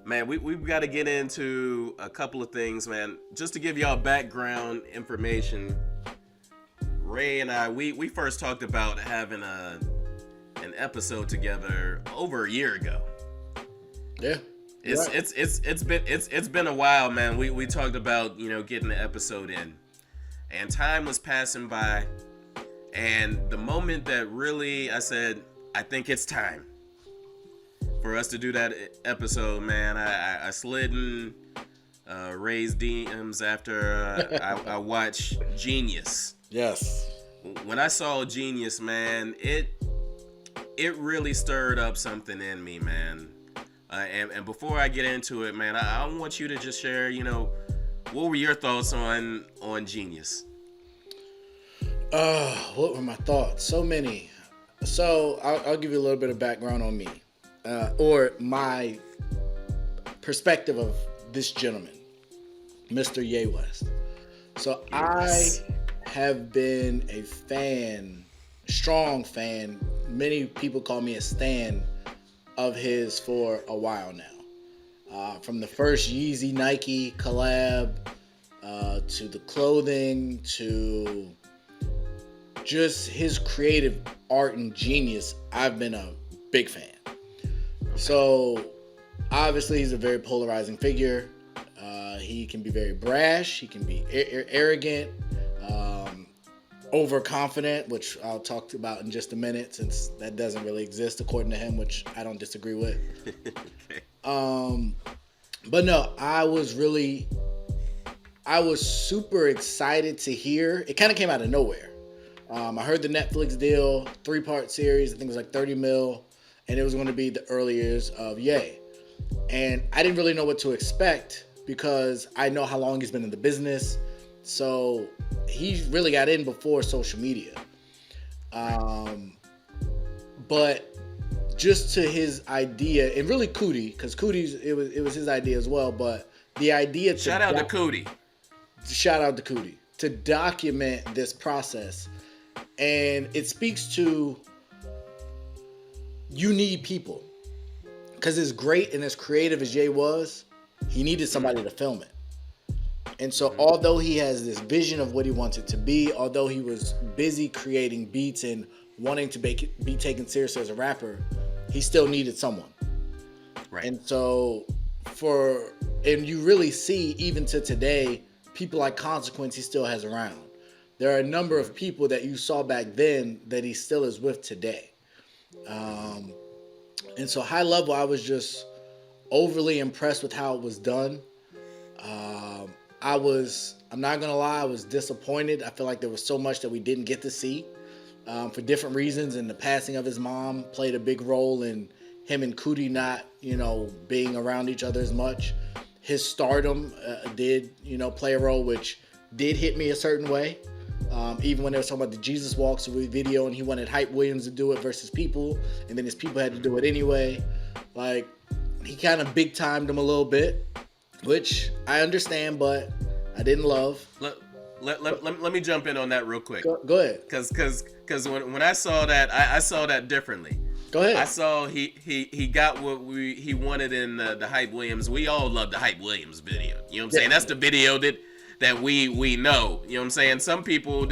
man, we've got to get into a couple of things, man. Just to give y'all background information, Ray and I, we first talked about having an episode together over a year ago. Yeah. It's been a while, man. We talked about, getting the episode in, and time was passing by, and the moment that really I said, I think it's time for us to do that episode, man, I slid in Ray's DMs after I watched Jeen-Yuhs. Yes. When I saw Jeen-Yuhs, man, it really stirred up something in me, man. And before I get into it, man, I want you to just share, what were your thoughts on Jeen-Yuhs? What were my thoughts? So many. So I'll give you a little bit of background on me, or my perspective of this gentleman, Mr. Ye West. So yes. I have been a fan, strong fan. Many people call me a stan of his for a while now. From the first Yeezy Nike collab, to the clothing, to just his creative art and genius, I've been a big fan. So obviously he's a very polarizing figure. He can be very brash, he can be arrogant, overconfident, which I'll talk about in just a minute, since that doesn't really exist according to him, which I don't disagree with. Okay. But no, I was super excited to hear. It kind of came out of nowhere. I heard the Netflix deal, 3-part series, I think it was like 30 mil, and it was going to be the early years of Ye. And I didn't really know what to expect, because I know how long he's been in the business. So he really got in before social media. But just to his idea, and really Cootie, because Cootie's, it was his idea as well, but the idea to shout out to Cootie to document this process. And it speaks to, you need people, because as great and as creative as Ye was, he needed somebody to film it. And so although he has this vision of what he wants it to be, although he was busy creating beats and wanting to be taken seriously as a rapper, he still needed someone. Right. And so and you really see, even to today, people like Consequence he still has around. there are a number of people that you saw back then that he still is with today. And so high level, I was just overly impressed with how it was done. I'm not gonna lie, I was disappointed. I feel like there was so much that we didn't get to see for different reasons, and the passing of his mom played a big role in him and Cootie not, being around each other as much. His stardom did, play a role, which did hit me a certain way. Even when they were talking about the Jesus Walks video and he wanted Hype Williams to do it versus People, and then his people had to do it anyway. Like, he kind of big timed him a little bit, which I understand, but I didn't love. Let me jump in on that real quick. Go ahead. Because when I saw that, I saw that differently. Go ahead. I saw he got what he wanted in the Hype Williams. We all love the Hype Williams video. You know what I'm saying? That's the video that we know. You know what I'm saying? Some people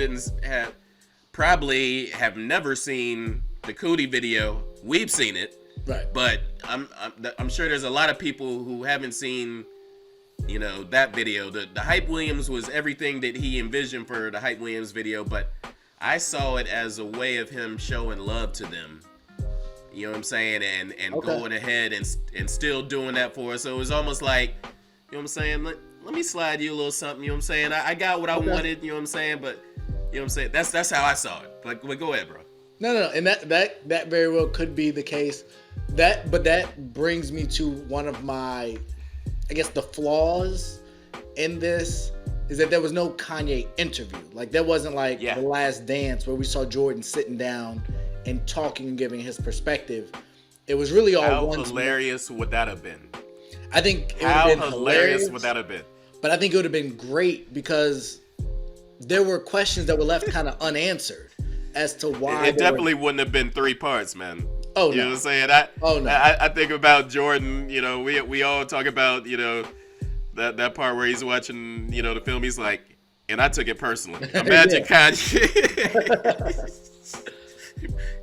probably have never seen the Cootie video. We've seen it. Right. But I'm sure there's a lot of people who haven't seen, that video. The Hype Williams was everything that he envisioned for the Hype Williams video, but I saw it as a way of him showing love to them. You know what I'm saying? And going ahead and still doing that for us. So it was almost like, you know what I'm saying? Let me slide you a little something. You know what I'm saying? I got what I wanted. You know what I'm saying? But you know what I'm saying? That's how I saw it. But go ahead, bro. No. And that very well could be the case. But that brings me to one of my, I guess, the flaws in this is that there was no Kanye interview. Like, there wasn't like The Last Dance where we saw Jordan sitting down and talking and giving his perspective. It was really all How one. hilarious would that have been? I think it would How have been hilarious would that have been? But I think it would have been great because there were questions that were left kind of unanswered as to why. It definitely wouldn't have been 3 parts, man. Oh, no. You know what I'm saying? I think about Jordan, we all talk about, that part where he's watching, the film. He's like, and I took it personally. Imagine Kanye.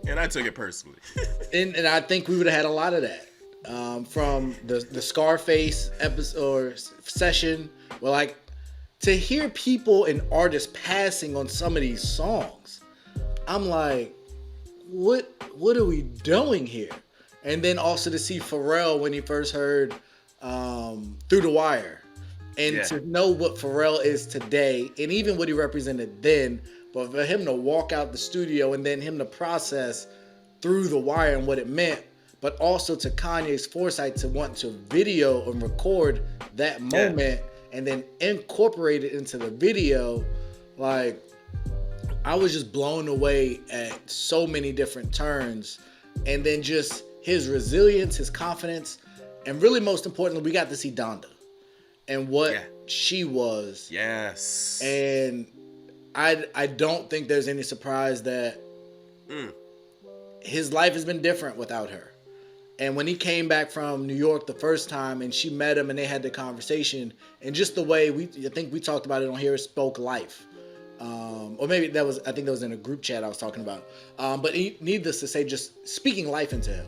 And I took it personally. and I think we would have had a lot of that. From the Scarface episode or session, where like to hear people and artists passing on some of these songs, I'm like, what are we doing here? And then also to see Pharrell when he first heard Through the Wire, and to know what Pharrell is today, and even what he represented then, but for him to walk out the studio and then him to process Through the Wire and what it meant, but also to Kanye's foresight to want to video and record that moment and then incorporate it into the video. Like, I was just blown away at so many different turns. And then just his resilience, his confidence, and really most importantly, we got to see Donda and what she was. Yes. And I don't think there's any surprise that his life has been different without her. And when he came back from New York the first time and she met him and they had the conversation, and just the way I think we talked about it on here, spoke life. Or maybe I think that was in a group chat I was talking about. But needless to say, just speaking life into him.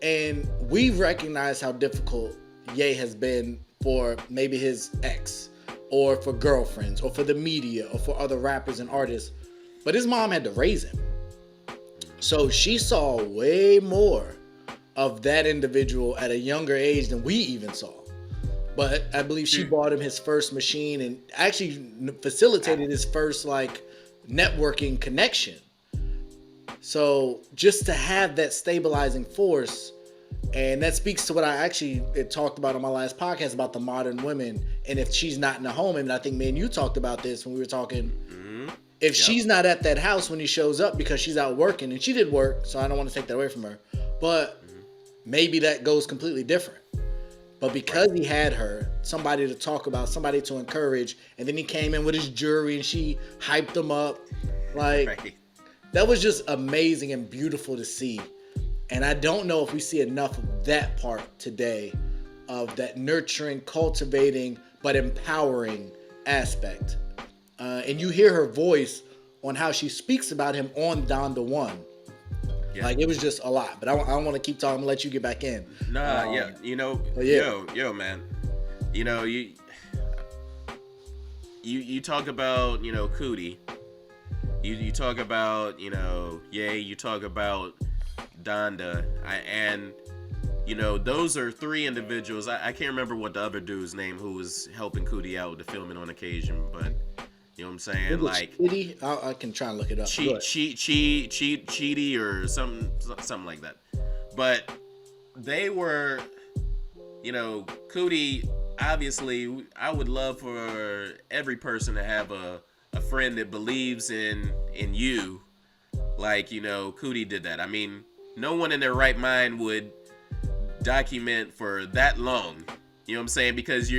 And we recognize how difficult Ye has been for maybe his ex, or for girlfriends, or for the media, or for other rappers and artists. But his mom had to raise him. So she saw way more of that individual at a younger age than we even saw. But I believe she bought him his first machine and actually facilitated his first networking connection. So just to have that stabilizing force, and that speaks to what I actually talked about on my last podcast about the modern women, and if she's not in the home, and I think me and you talked about this when we were talking. If she's not at that house when he shows up because she's out working, and she did work, so I don't want to take that away from her, but maybe that goes completely different. But because he had her, somebody to talk about, somebody to encourage, and then he came in with his jewelry and she hyped him up. That was just amazing and beautiful to see. And I don't know if we see enough of that part today, of that nurturing, cultivating, but empowering aspect. And you hear her voice on how she speaks about him on Donda 1. Yeah. It was just a lot. But I don't want to keep talking. I'm going to let you get back in. Nah, yo, man. You talk about, Cootie, you talk about, you talk about Donda, and those are three individuals. I can't remember what the other dude's name who was helping Cootie out with the filming on occasion, but you know what I'm saying? Like Cheaty? I can try and look it up. Cheaty or something like that. But they were, Cootie. Obviously, I would love for every person to have a friend that believes in you, like Cootie did that. I mean, no one in their right mind would document for that long. You know what I'm saying? Because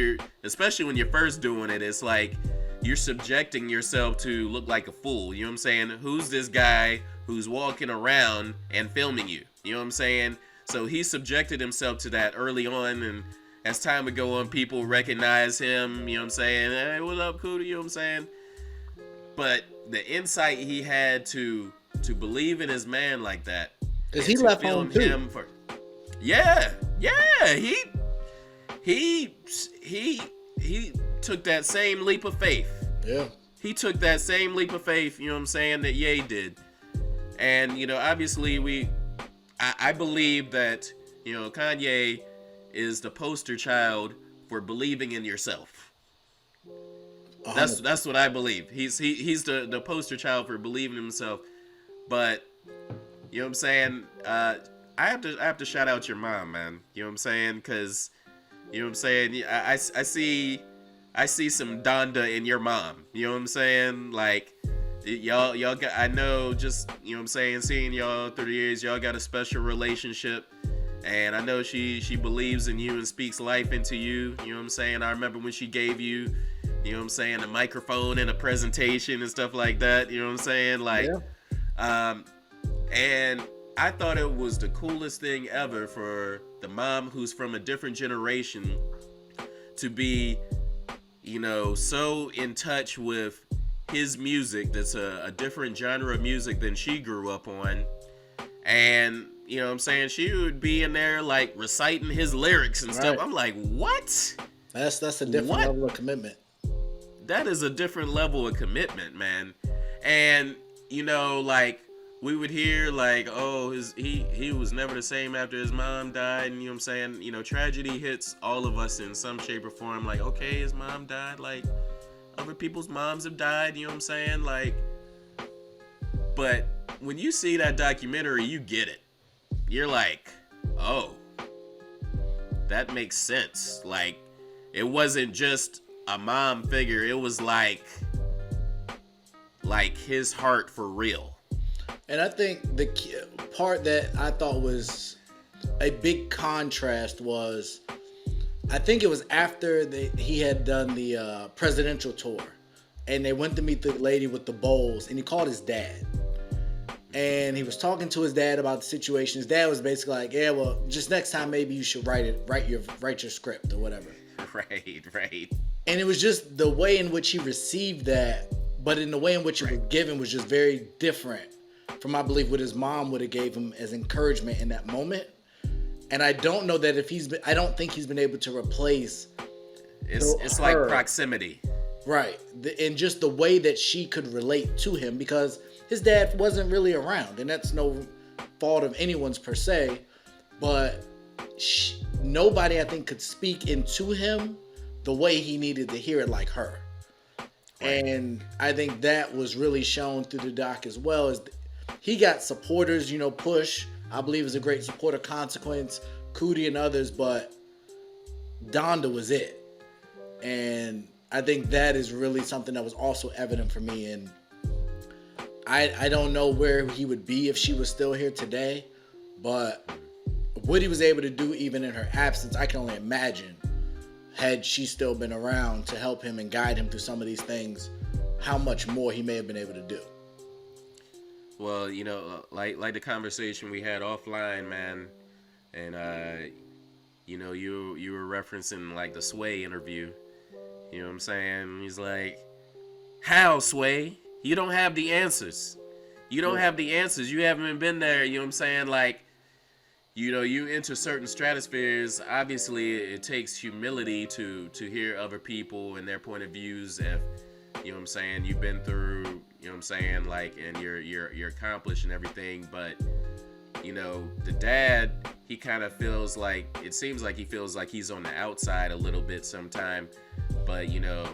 especially when you're first doing it, it's like you're subjecting yourself to look like a fool. You know what I'm saying? Who's this guy who's walking around and filming you? You know what I'm saying? So he subjected himself to that early on, and as time would go on, people recognize him. You know what I'm saying? Hey, what up, Cootie? You know what I'm saying? But the insight he had to believe in his man like that, because he left home too. Yeah, he took that same leap of faith. Yeah, he took that same leap of faith. You know what I'm saying? That Ye did, and obviously I believe that Kanye is the poster child for believing in yourself. That's what I believe. He's the poster child for believing in himself. But you know what I'm saying? I have to shout out your mom, man. You know what I'm saying? Because you know what I'm saying? I see some Donda in your mom. You know what I'm saying? Like y'all got, I know, just you know what I'm saying, seeing y'all through the years, y'all got a special relationship. And I know she believes in you and speaks life into you. You know what I'm saying? I remember when she gave you, you know what I'm saying, a microphone and a presentation and stuff like that. You know what I'm saying? Like, and I thought it was the coolest thing ever for the mom who's from a different generation to be, so in touch with his music that's a different genre of music than she grew up on. And you know what I'm saying, she would be in there like reciting his lyrics and stuff. I'm like, what? That's a different level of commitment. That is a different level of commitment, man. And like we would hear like, oh, he was never the same after his mom died, and you know what I'm saying, tragedy hits all of us in some shape or form. Like, okay, his mom died, like other people's moms have died, you know what I'm saying? Like, but when you see that documentary, you get it. You're like, oh, that makes sense. Like, it wasn't just a mom figure. It was like his heart for real. And I think the part that I thought was a big contrast was, I think it was after he had done the presidential tour, and they went to meet the lady with the bowls, and he called his dad. And he was talking to his dad about the situation. His dad was basically like, yeah, well, just next time maybe you should write your script or whatever. Right. And it was just the way in which he received that, but in the way in which it was given was just very different from, I believe, what his mom would have gave him as encouragement in that moment. And I don't know that I don't think he's been able to replace. It's like proximity. Right. And just the way that she could relate to him, because his dad wasn't really around, and that's no fault of anyone's per se, but nobody, I think, could speak into him the way he needed to hear it like her. Right. And I think that was really shown through the doc as well. As he got supporters, Push, I believe, is a great supporter, Consequence, Cootie, and others, but Donda was it. And I think that is really something that was also evident for me. And I don't know where he would be if she was still here today, but what he was able to do even in her absence, I can only imagine, had she still been around to help him and guide him through some of these things, how much more he may have been able to do. Well, like the conversation we had offline, man, and you were referencing like the Sway interview. You know what I'm saying? He's like, how, Sway? You don't have the answers. You don't have the answers. You haven't been there. You know what I'm saying? Like, you enter certain stratospheres. Obviously, it takes humility to hear other people and their point of views. If, you know what I'm saying, you've been through, you know what I'm saying, like, and you're accomplished and everything, but you know, the dad, he kind of feels like, it seems like he feels like he's on the outside a little bit sometime, but you know,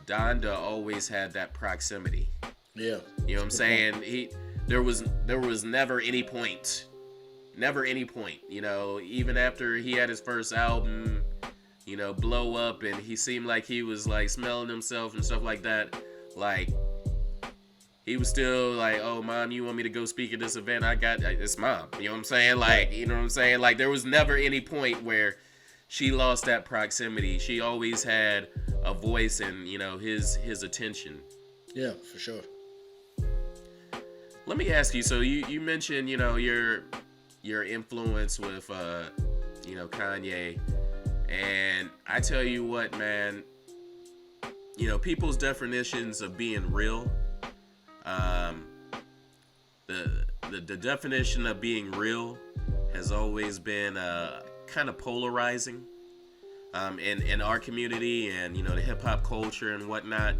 Donda always had that proximity. Yeah. You know what I'm saying? There was never any point, you know, even after he had his first album, you know, blow up, and he seemed like he was like smelling himself and stuff like that, like he was still like, oh, mom, you want me to go speak at this event? It's mom. You know what I'm saying? Like, you know what I'm saying? Like, there was never any point where she lost that proximity. She always had a voice and, you know, his attention. Yeah, for sure. Let me ask you, so you mentioned, you know, your influence with, you know, Kanye. And I tell you what, man, you know, people's definitions of being real, the definition of being real has always been kind of polarizing in our community and, you know, the hip hop culture and whatnot.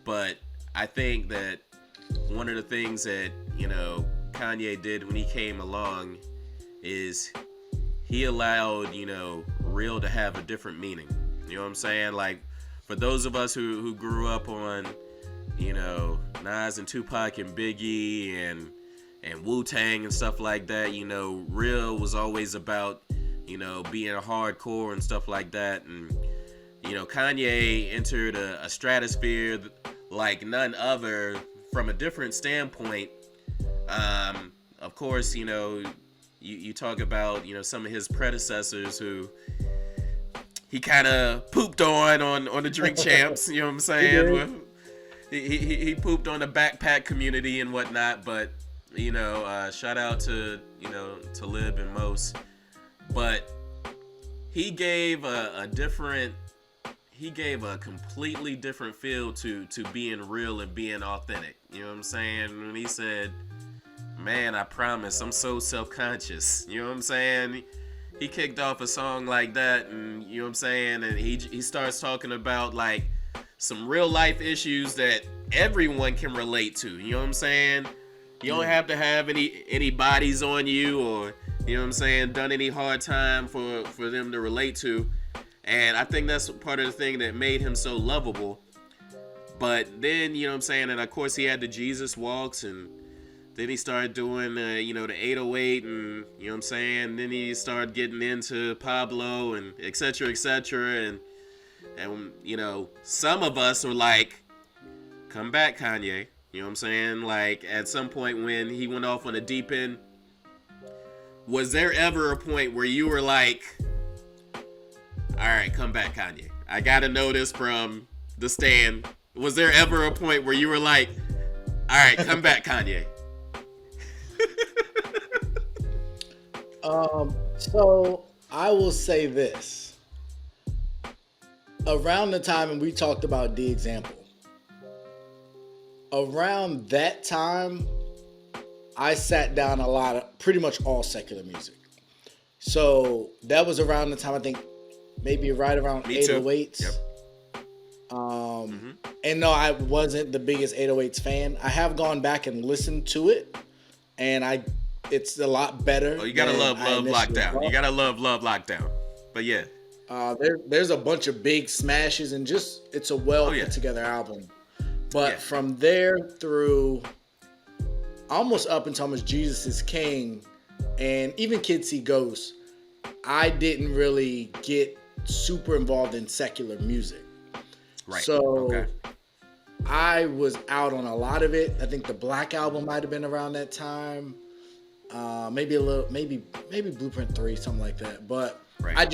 But I think that one of the things that, you know, Kanye did when he came along is he allowed, you know, real to have a different meaning. You know what I'm saying? Like, for those of us who grew up on, you know, Nas and Tupac and Biggie and Wu-Tang and stuff like that, you know, real was always about, you know, being hardcore and stuff like that. And, you know, Kanye entered a stratosphere like none other from a different standpoint. Of course, you know, you talk about, you know, some of his predecessors who he kind of pooped on the Drink Champs, you know what I'm saying? He pooped on the backpack community and whatnot, but, you know, shout out to, you know, to Lib and Mos. But he gave a completely different feel to being real and being authentic. You know what I'm saying? When he said, man, I promise, I'm so self-conscious. You know what I'm saying? He kicked off a song like that, and you know what I'm saying? And he starts talking about like some real life issues that everyone can relate to. You know what I'm saying? You don't have to have any bodies on you, or, you know what I'm saying, done any hard time for them to relate to. And I think that's part of the thing that made him so lovable. But then, you know what I'm saying, and of course he had the Jesus walks, and then he started doing, you know, the 808, and, you know what I'm saying, then he started getting into Pablo, and et cetera, and, you know, some of us were like, come back, Kanye. You know what I'm saying? Like, at some point when he went off on a deep end, was there ever a point where you were like, all right, come back, Kanye? I gotta know this from the stand. Was there ever a point where you were like, all right, come back, Kanye? So I will say this. Around the time, and we talked about The Example, around that time, I sat down a lot of pretty much all secular music. So that was around the time, I think, maybe right around 808s. Yep. And no, I wasn't the biggest 808s fan. I have gone back and listened to it, and it's a lot better. Oh, you gotta love Lockdown. You gotta love Lockdown. But yeah. There's a bunch of big smashes, and just it's a put together album. But from there through almost up until almost Jesus is King, and even Kids See Ghosts, I didn't really get super involved in secular music. Right. So I was out on a lot of it. I think the Black Album might have been around that time. Maybe Blueprint 3, something like that. But I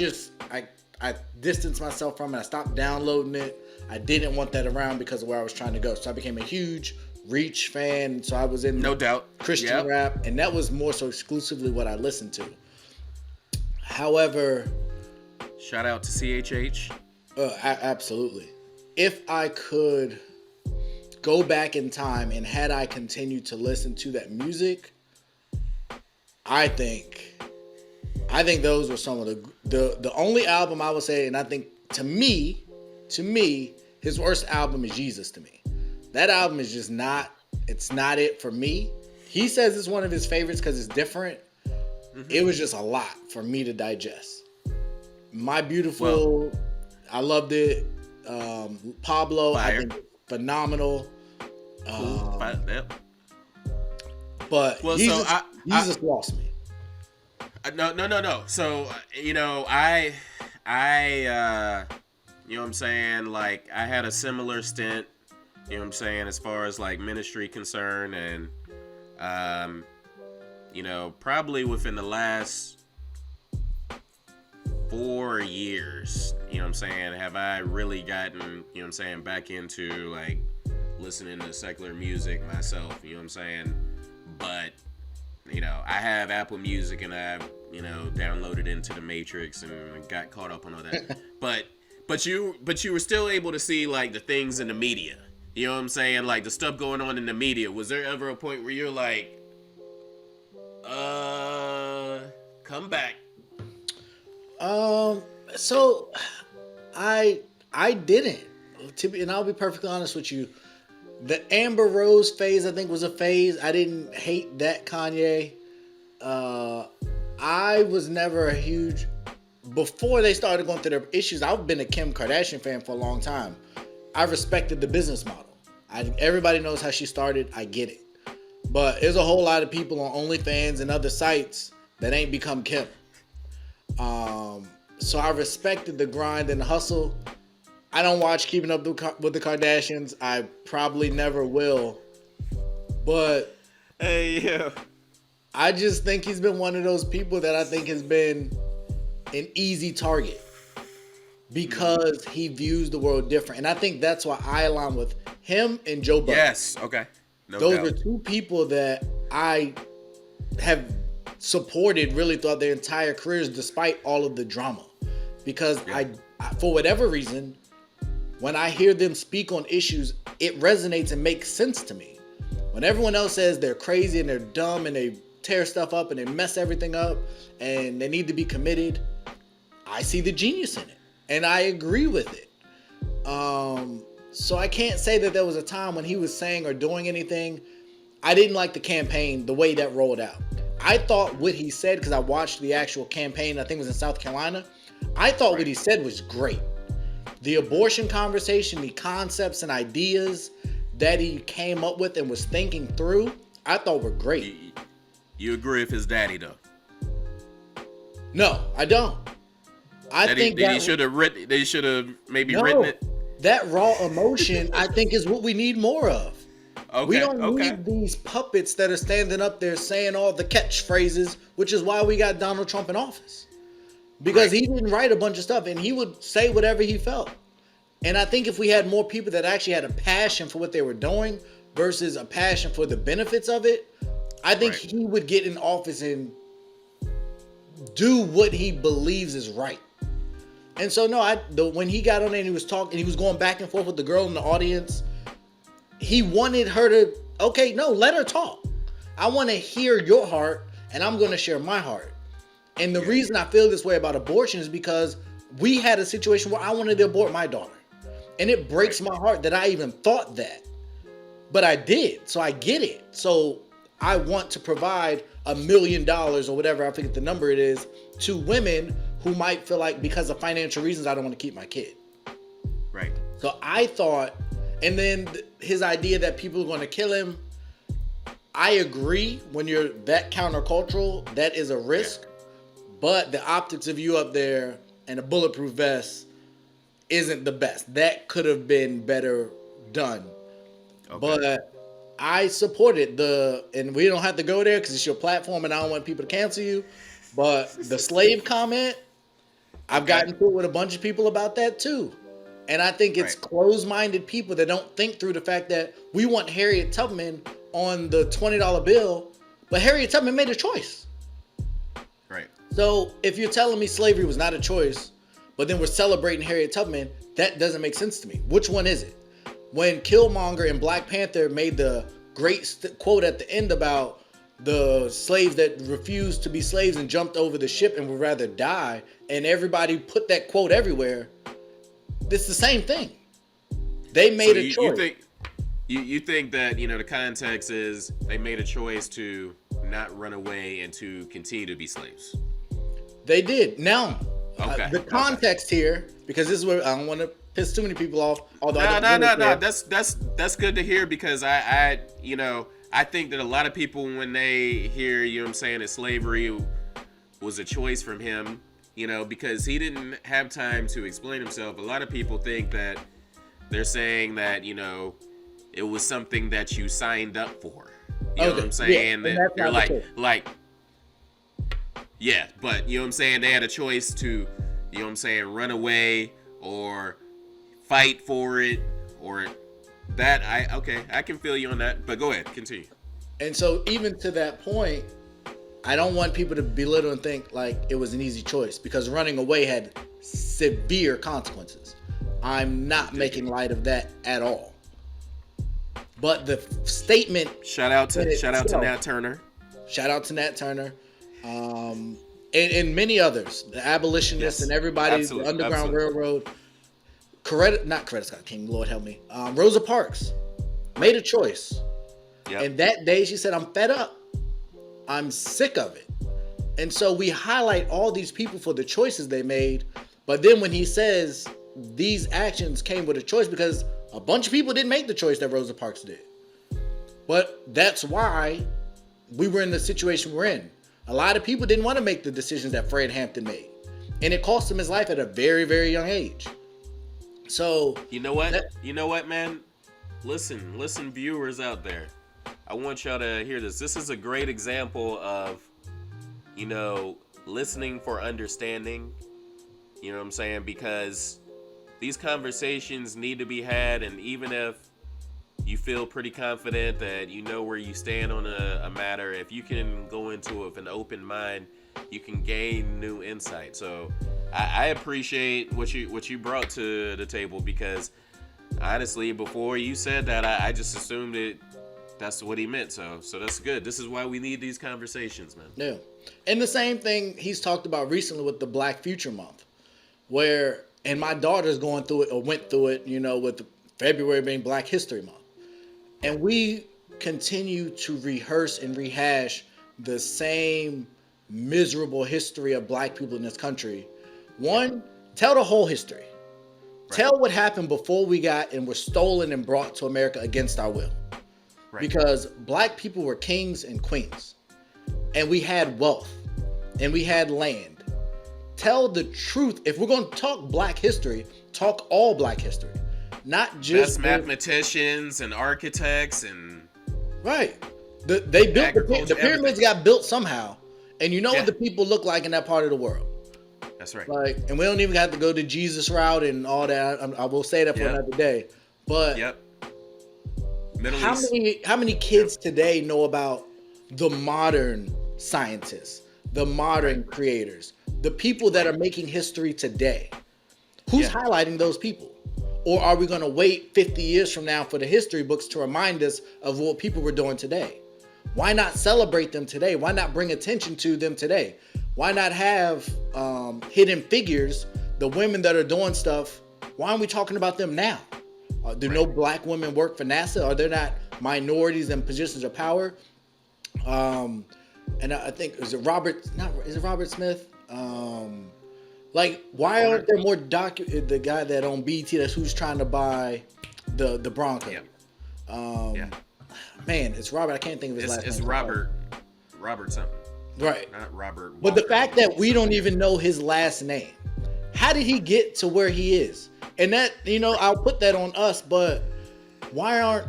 distanced myself from it. I stopped downloading it. I didn't want that around because of where I was trying to go. So I became a huge Reach fan. So I was in no doubt Christian rap, and that was more so exclusively what I listened to. However, shout out to CHH. Absolutely. If I could go back in time and had I continued to listen to that music, I think those were some of the only album I would say, and I think to me, his worst album is Jesus to me. That album is just not it's not it for me. He says it's one of his favorites because it's different. It was just a lot for me to digest. My Beautiful, I loved it. Pablo, Fire. I think phenomenal. Cool. Yep. But Well, Jesus, so Jesus lost me. No. So, you know, you know what I'm saying? Like, I had a similar stint, you know what I'm saying, as far as like ministry concern, and, you know, probably within the last 4 years, you know what I'm saying, have I really gotten, you know what I'm saying, back into like listening to secular music myself, you know what I'm saying? But, you know, I have Apple Music and I've, you know, downloaded into the Matrix and got caught up on all that. But you were still able to see like the things in the media. You know what I'm saying? Like the stuff going on in the media. Was there ever a point where you're like, come back? So I didn't. And I'll be perfectly honest with you. The Amber Rose phase, I think, was a phase. I didn't hate that Kanye. I was never a huge... Before they started going through their issues, I've been a Kim Kardashian fan for a long time. I respected the business model. Everybody knows how she started. I get it. But there's a whole lot of people on OnlyFans and other sites that ain't become Kim. So I respected the grind and the hustle. I don't watch Keeping Up with the Kardashians. I probably never will. But Hey, yeah. I just think he's been one of those people that I think has been an easy target because he views the world different. And I think that's why I align with him and Joe Budden. Yes. Okay. No Those doubt. are two people that I have supported really throughout their entire careers despite all of the drama. Because I, for whatever reason, when I hear them speak on issues, it resonates and makes sense to me. When everyone else says they're crazy and they're dumb and they tear stuff up and they mess everything up and they need to be committed, I see the genius in it. And I agree with it. So I can't say that there was a time when he was saying or doing anything. I didn't like the campaign, the way that rolled out. I thought what he said, because I watched the actual campaign, I think it was in South Carolina. I thought what he said was great. The abortion conversation, the concepts and ideas that he came up with and was thinking through, I thought were great. You agree with his daddy though? No, I don't. I think he should have written. They should have maybe written it. That raw emotion, I think, is what we need more of. Okay. We don't need these puppets that are standing up there saying all the catchphrases, which is why we got Donald Trump in office. Because he didn't write a bunch of stuff and he would say whatever he felt. And I think if we had more people that actually had a passion for what they were doing versus a passion for the benefits of it, I think he would get in office and do what he believes is right. And so, no, when he got on there and he was talking, he was going back and forth with the girl in the audience, he wanted her to, okay, no, let her talk. I want to hear your heart and I'm going to share my heart. And the reason I feel this way about abortion is because we had a situation where I wanted to abort my daughter. And it breaks my heart that I even thought that. But I did. So I get it. So I want to provide $1 million or whatever, I forget the number it is, to women who might feel like because of financial reasons, I don't want to keep my kid. Right. So I thought, and then his idea that people are going to kill him, I agree. When you're that countercultural, that is a risk. Yeah. But the optics of you up there and a bulletproof vest isn't the best. That could have been better done. Okay. But I supported and we don't have to go there because it's your platform and I don't want people to cancel you. But the slave comment, I've gotten into it with a bunch of people about that too. And I think it's closed-minded people that don't think through the fact that we want Harriet Tubman on the $20 bill, but Harriet Tubman made a choice. Right. So if you're telling me slavery was not a choice, but then we're celebrating Harriet Tubman, that doesn't make sense to me. Which one is it? When Killmonger in Black Panther made the great quote at the end about the slaves that refused to be slaves and jumped over the ship and would rather die, and everybody put that quote everywhere, it's the same thing. They made a choice. You think that, you know, the context is they made a choice to not run away and to continue to be slaves. They did. Now, Okay. the context here, because this is where I don't want to piss too many people off. Although No. That's good to hear, because I you know, I think that a lot of people, when they hear, you know what I'm saying, that slavery was a choice from him, you know, because he didn't have time to explain himself. A lot of people think that they're saying that, you know, it was something that you signed up for. You know what I'm saying? Yeah, that you're like, yeah, but you know what I'm saying? They had a choice to, you know what I'm saying, run away or fight for it, or that. I can feel you on that, but go ahead, continue. And so even to that point, I don't want people to belittle and think like it was an easy choice, because running away had severe consequences. I'm not making light of that at all. But the statement. Shout out to Nat Turner. Shout out to Nat Turner. And many others, the abolitionists, and everybody, the Underground Railroad. Not Coretta Scott King, Lord help me. Rosa Parks made a choice. Yep. And that day she said, I'm fed up. I'm sick of it. And so we highlight all these people for the choices they made. But then when he says these actions came with a choice, because a bunch of people didn't make the choice that Rosa Parks did. But that's why we were in the situation we're in. A lot of people didn't want to make the decisions that Fred Hampton made. And it cost him his life at a very, very young age. So you know what, man? Listen, viewers out there. I want y'all to hear this. This is a great example of, you know, listening for understanding. You know what I'm saying? Because these conversations need to be had, and even if you feel pretty confident that you know where you stand on a matter, if you can go into it with an open mind, you can gain new insight. So I appreciate what you brought to the table, because honestly, before you said that, I just assumed that's what he meant. So that's good. This is why we need these conversations, man. Yeah. And the same thing he's talked about recently with the Black Future Month, where, and my daughter's going through it, or went through it, you know, with February being Black History Month. And we continue to rehearse and rehash the same miserable history of Black people in this country. One, tell the whole history. Right. Tell what happened before we got and were stolen and brought to America against our will. Right. Because Black people were kings and queens. And we had wealth. And we had land. Tell the truth. If we're going to talk Black history, talk all Black history. Not just best mathematicians and architects and right. They built the pyramids, got built somehow, and you know what the people look like in that part of the world. That's right. Like, and we don't even have to go to Jesus route and all that. I will say that for another day. But how many kids today know about the modern scientists, the modern creators, the people that are making history today? Who's highlighting those people? Or are we going to wait 50 years from now for the history books to remind us of what people were doing today? Why not celebrate them today? Why not bring attention to them today? Why not have hidden figures, the women that are doing stuff? Why aren't we talking about them now? Do no Black women work for NASA? Are there not minorities in positions of power? And I think, is it Robert Smith? Like, why aren't there more the guy that owned BT, that's who's trying to buy the Broncos? Man, it's Robert. I can't think of his last name. It's Robert something. Right. Not Robert Walker. But the fact that we don't even know his last name. How did he get to where he is? And that, you know, I'll put that on us, but why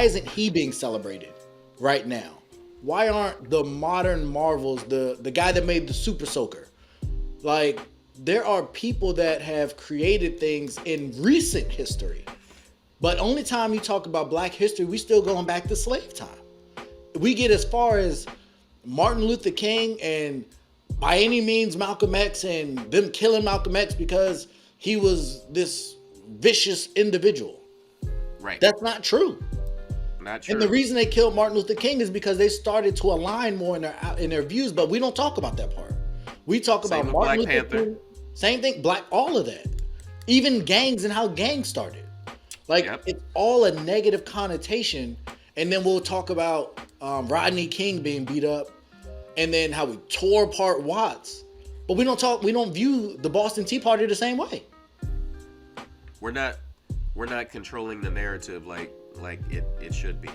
isn't he being celebrated right now? Why aren't the modern marvels, the guy that made the Super Soaker? Like, there are people that have created things in recent history. But only time you talk about Black history, we still going back to slave time. We get as far as Martin Luther King and by any means Malcolm X and them killing Malcolm X because he was this vicious individual. Right. That's not true. Not true. And the reason they killed Martin Luther King is because they started to align more in their views, but we don't talk about that part. We talk about Martin Luther King. Same thing, all of that. Even gangs and how gangs started. Like, Yep. it's all a negative connotation. And then we'll talk about Rodney King being beat up, and then how we tore apart Watts. But we don't view the Boston Tea Party the same way. We're not controlling the narrative like it should be.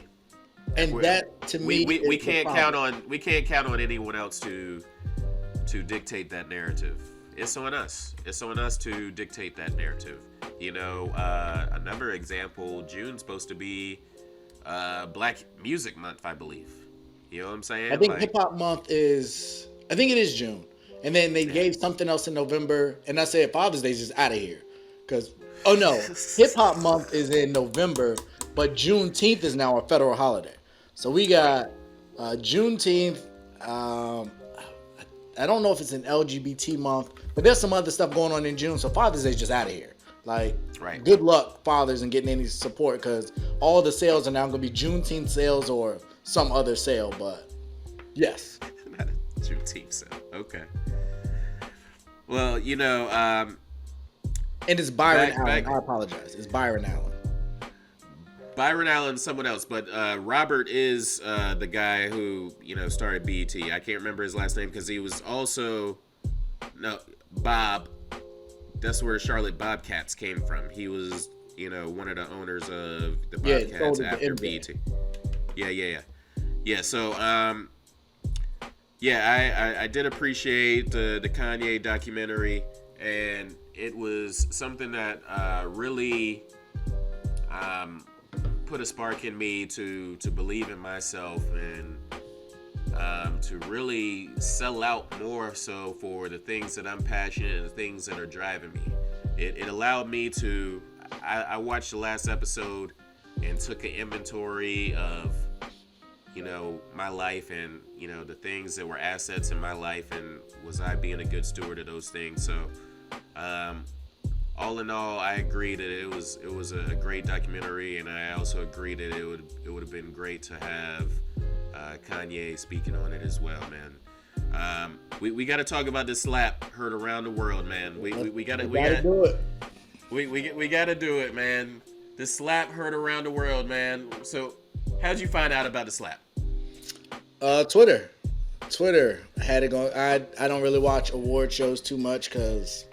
And that, to me, we is the can't problem. count on anyone else to dictate that narrative. It's on us. It's on us to dictate that narrative. You know, another example, June's supposed to be Black Music Month, I believe. You know what I'm saying? I think Like, Hip Hop Month is, I think it is June. And then they gave something else in November. And I said Father's Day is just out of here. Because, oh no, Hip Hop Month is in November, but Juneteenth is now a federal holiday. So we got Juneteenth. I don't know if it's an LGBT month, but there's some other stuff going on in June. So Father's Day is just out of here. Like, right. Good luck, fathers, in getting any support, because all the sales are now going to be Juneteenth sales or some other sale. But yes. Not a Juneteenth sale. Okay. Well, you know, And it's Byron Allen. back- I apologize. It's Byron Allen. Byron Allen's someone else, but Robert is the guy who, you know, started BET. I can't remember his last name because he was also Bob. That's where Charlotte Bobcats came from. He was, you know, one of the owners of the Bobcats after BET. Yeah. So, I did appreciate the Kanye documentary, and it was something that really put a spark in me to believe in myself and to really sell out more so for the things that I'm passionate and the things that are driving me. It allowed me to, I watched the last episode and took an inventory of, you know, my life and, you know, the things that were assets in my life, and was I being a good steward of those things. So all in all, I agree that it was a great documentary, and I also agree that it would have been great to have Kanye speaking on it as well, man. We got to talk about this slap heard around the world, man. We got to do it. we got to do it, man. The slap heard around the world, man. So, how'd you find out about the slap? Twitter. I had it going. I don't really watch award shows too much because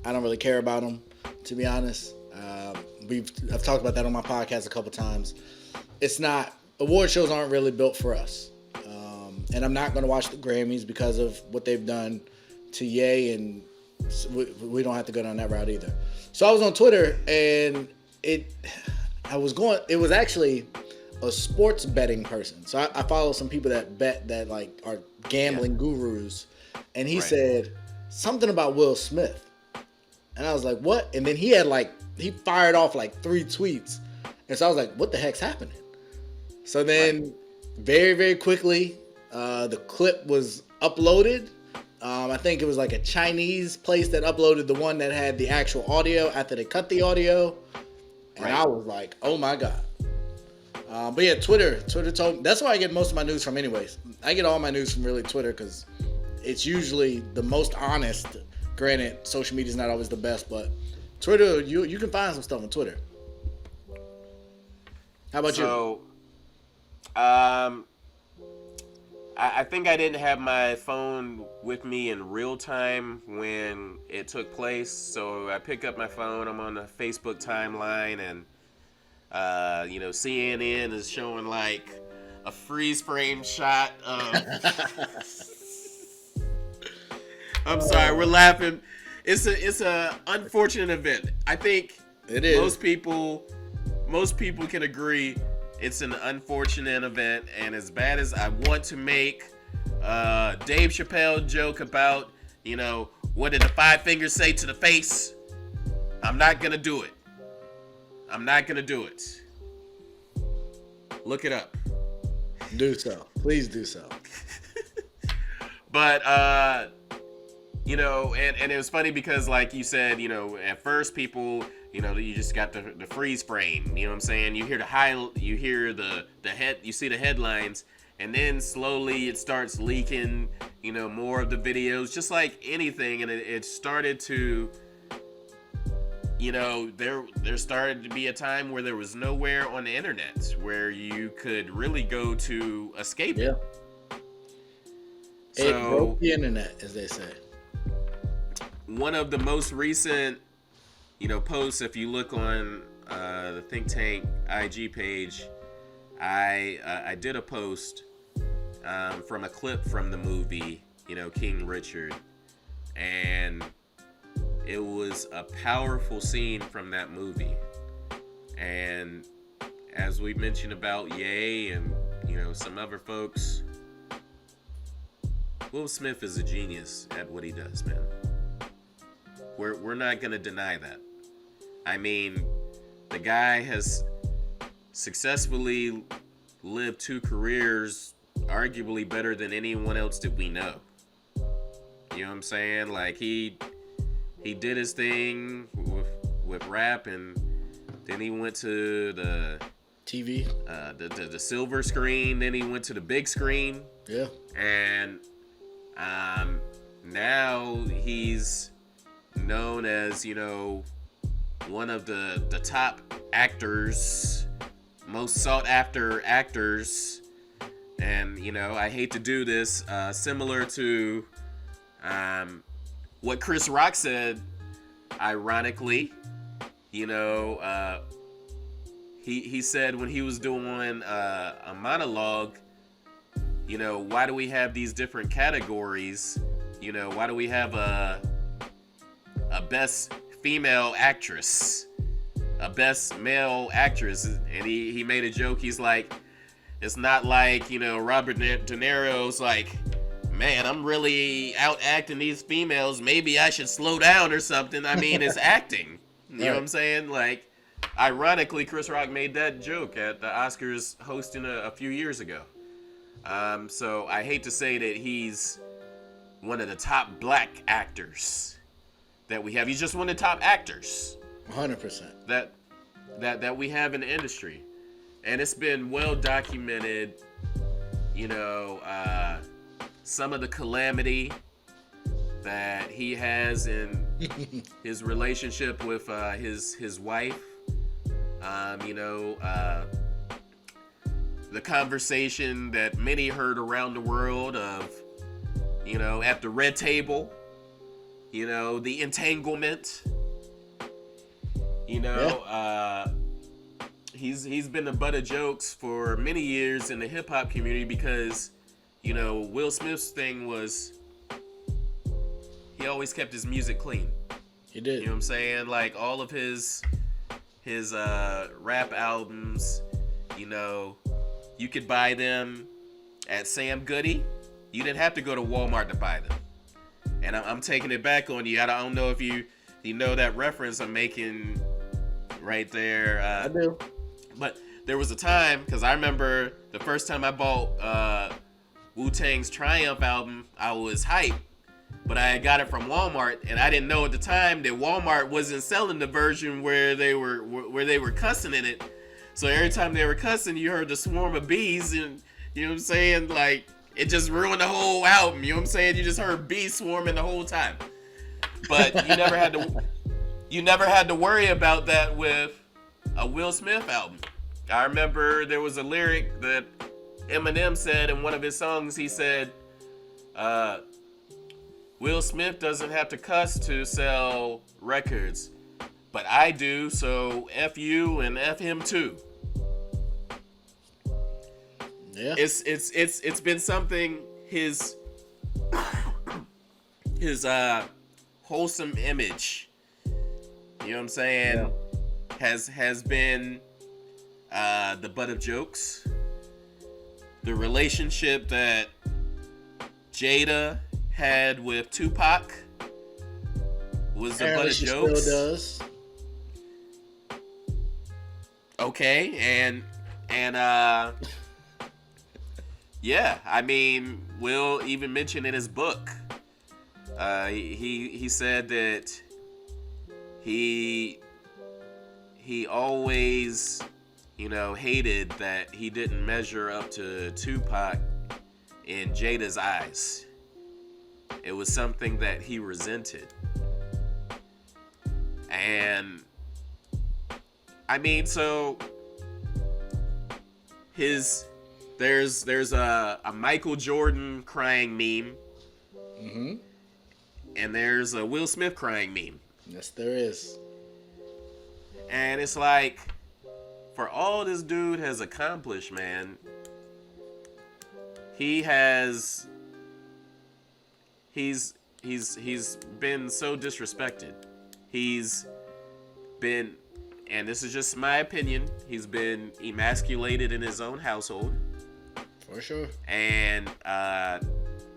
I don't really care about them, to be honest. I've talked about that on my podcast a couple times. Award shows aren't really built for us. And I'm not going to watch the Grammys because of what they've done to Ye, and we don't have to go down that route either. So I was on Twitter, and it was actually a sports betting person. So I follow some people that bet, that like are gambling gurus. And he said something about Will Smith. And I was like, what? And then he fired off like 3 tweets. And so I was like, what the heck's happening? So then very, very quickly, the clip was uploaded. I think it was like a Chinese place that uploaded the one that had the actual audio after they cut the audio. And I was like, oh my God. But yeah, Twitter told me. That's where I get most of my news from anyways. I get all my news from really Twitter because it's usually the most honest. Granted, social media is not always the best, but Twitter, you can find some stuff on Twitter. How about you? I think I didn't have my phone with me in real time when it took place. So I pick up my phone, I'm on the Facebook timeline, and CNN is showing like a freeze frame shot of I'm sorry, we're laughing. It's a unfortunate event. I think it is. Most people can agree it's an unfortunate event, and as bad as I want to make Dave Chappelle joke about, what did the 5 fingers say to the face? I'm not gonna do it. Look it up. Do so. Please do so. But and it was funny because, like you said, at first people, you just got the freeze frame. You know what I'm saying? You hear the head, you see the headlines, and then slowly it starts leaking, more of the videos, just like anything, and it started to there started to be a time where there was nowhere on the internet where you could really go to escape Yeah. it. It So broke the internet, as they say. one of the most recent, posts, if you look on the Think Tank IG page, I did a post from a clip from the movie, King Richard, and it was a powerful scene from that movie. And as we mentioned about Ye and some other folks, Will Smith is a genius at what he does, man. We're not gonna deny that. I mean, the guy has successfully lived 2 careers, arguably better than anyone else that we know. You know what I'm saying? Like he did his thing with rap, and then he went to the TV. the silver screen. Then he went to the big screen. Yeah. And now he's known as, one of the top actors, most sought after actors. And, I hate to do this, similar to what Chris Rock said, ironically, he said when he was doing a monologue, why do we have these different categories? Why do we have a best female actress, a best male actress? And he made a joke. He's like, it's not like, Robert De Niro's like, man, I'm really out acting these females. Maybe I should slow down or something. I mean, it's acting. You know what I'm saying? Like, ironically, Chris Rock made that joke at the Oscars hosting a few years ago. So I hate to say that he's one of the top black actors that we have. He's just one of the top actors. 100%. That we have in the industry. And it's been well documented, some of the calamity that he has in his relationship with his wife. The conversation that many heard around the world of, at the red table, the entanglement, he's been the butt of jokes for many years in the hip hop community because, Will Smith's thing was he always kept his music clean. He did. You know what I'm saying? Like all of his rap albums, you could buy them at Sam Goody. You didn't have to go to Walmart to buy them. And I'm taking it back on you. I don't know if you know that reference I'm making right there. I do. But there was a time, because I remember the first time I bought Wu-Tang's Triumph album, I was hyped. But I got it from Walmart, and I didn't know at the time that Walmart wasn't selling the version where they were cussing in it. So every time they were cussing, you heard the swarm of bees, and you know what I'm saying? Like, it just ruined the whole album. You know what I'm saying? You just heard bees swarming the whole time. But you never had to worry about that with a Will Smith album. I remember there was a lyric that Eminem said in one of his songs. He said, Will Smith doesn't have to cuss to sell records, but I do, so F you and F him too. Yeah. It's been something his wholesome image, you know what I'm saying, has been the butt of jokes. The relationship that Jada had with Tupac was the butt of jokes. Still does. Okay, and yeah, I mean, Will even mentioned in his book, he said that he always, hated that he didn't measure up to Tupac in Jada's eyes. It was something that he resented. And I mean, so there's a Michael Jordan crying meme, and there's a Will Smith crying meme. Yes, there is. And it's like, for all this dude has accomplished, man, he's been so disrespected. He's been, and this is just my opinion, he's been emasculated in his own household. For sure. And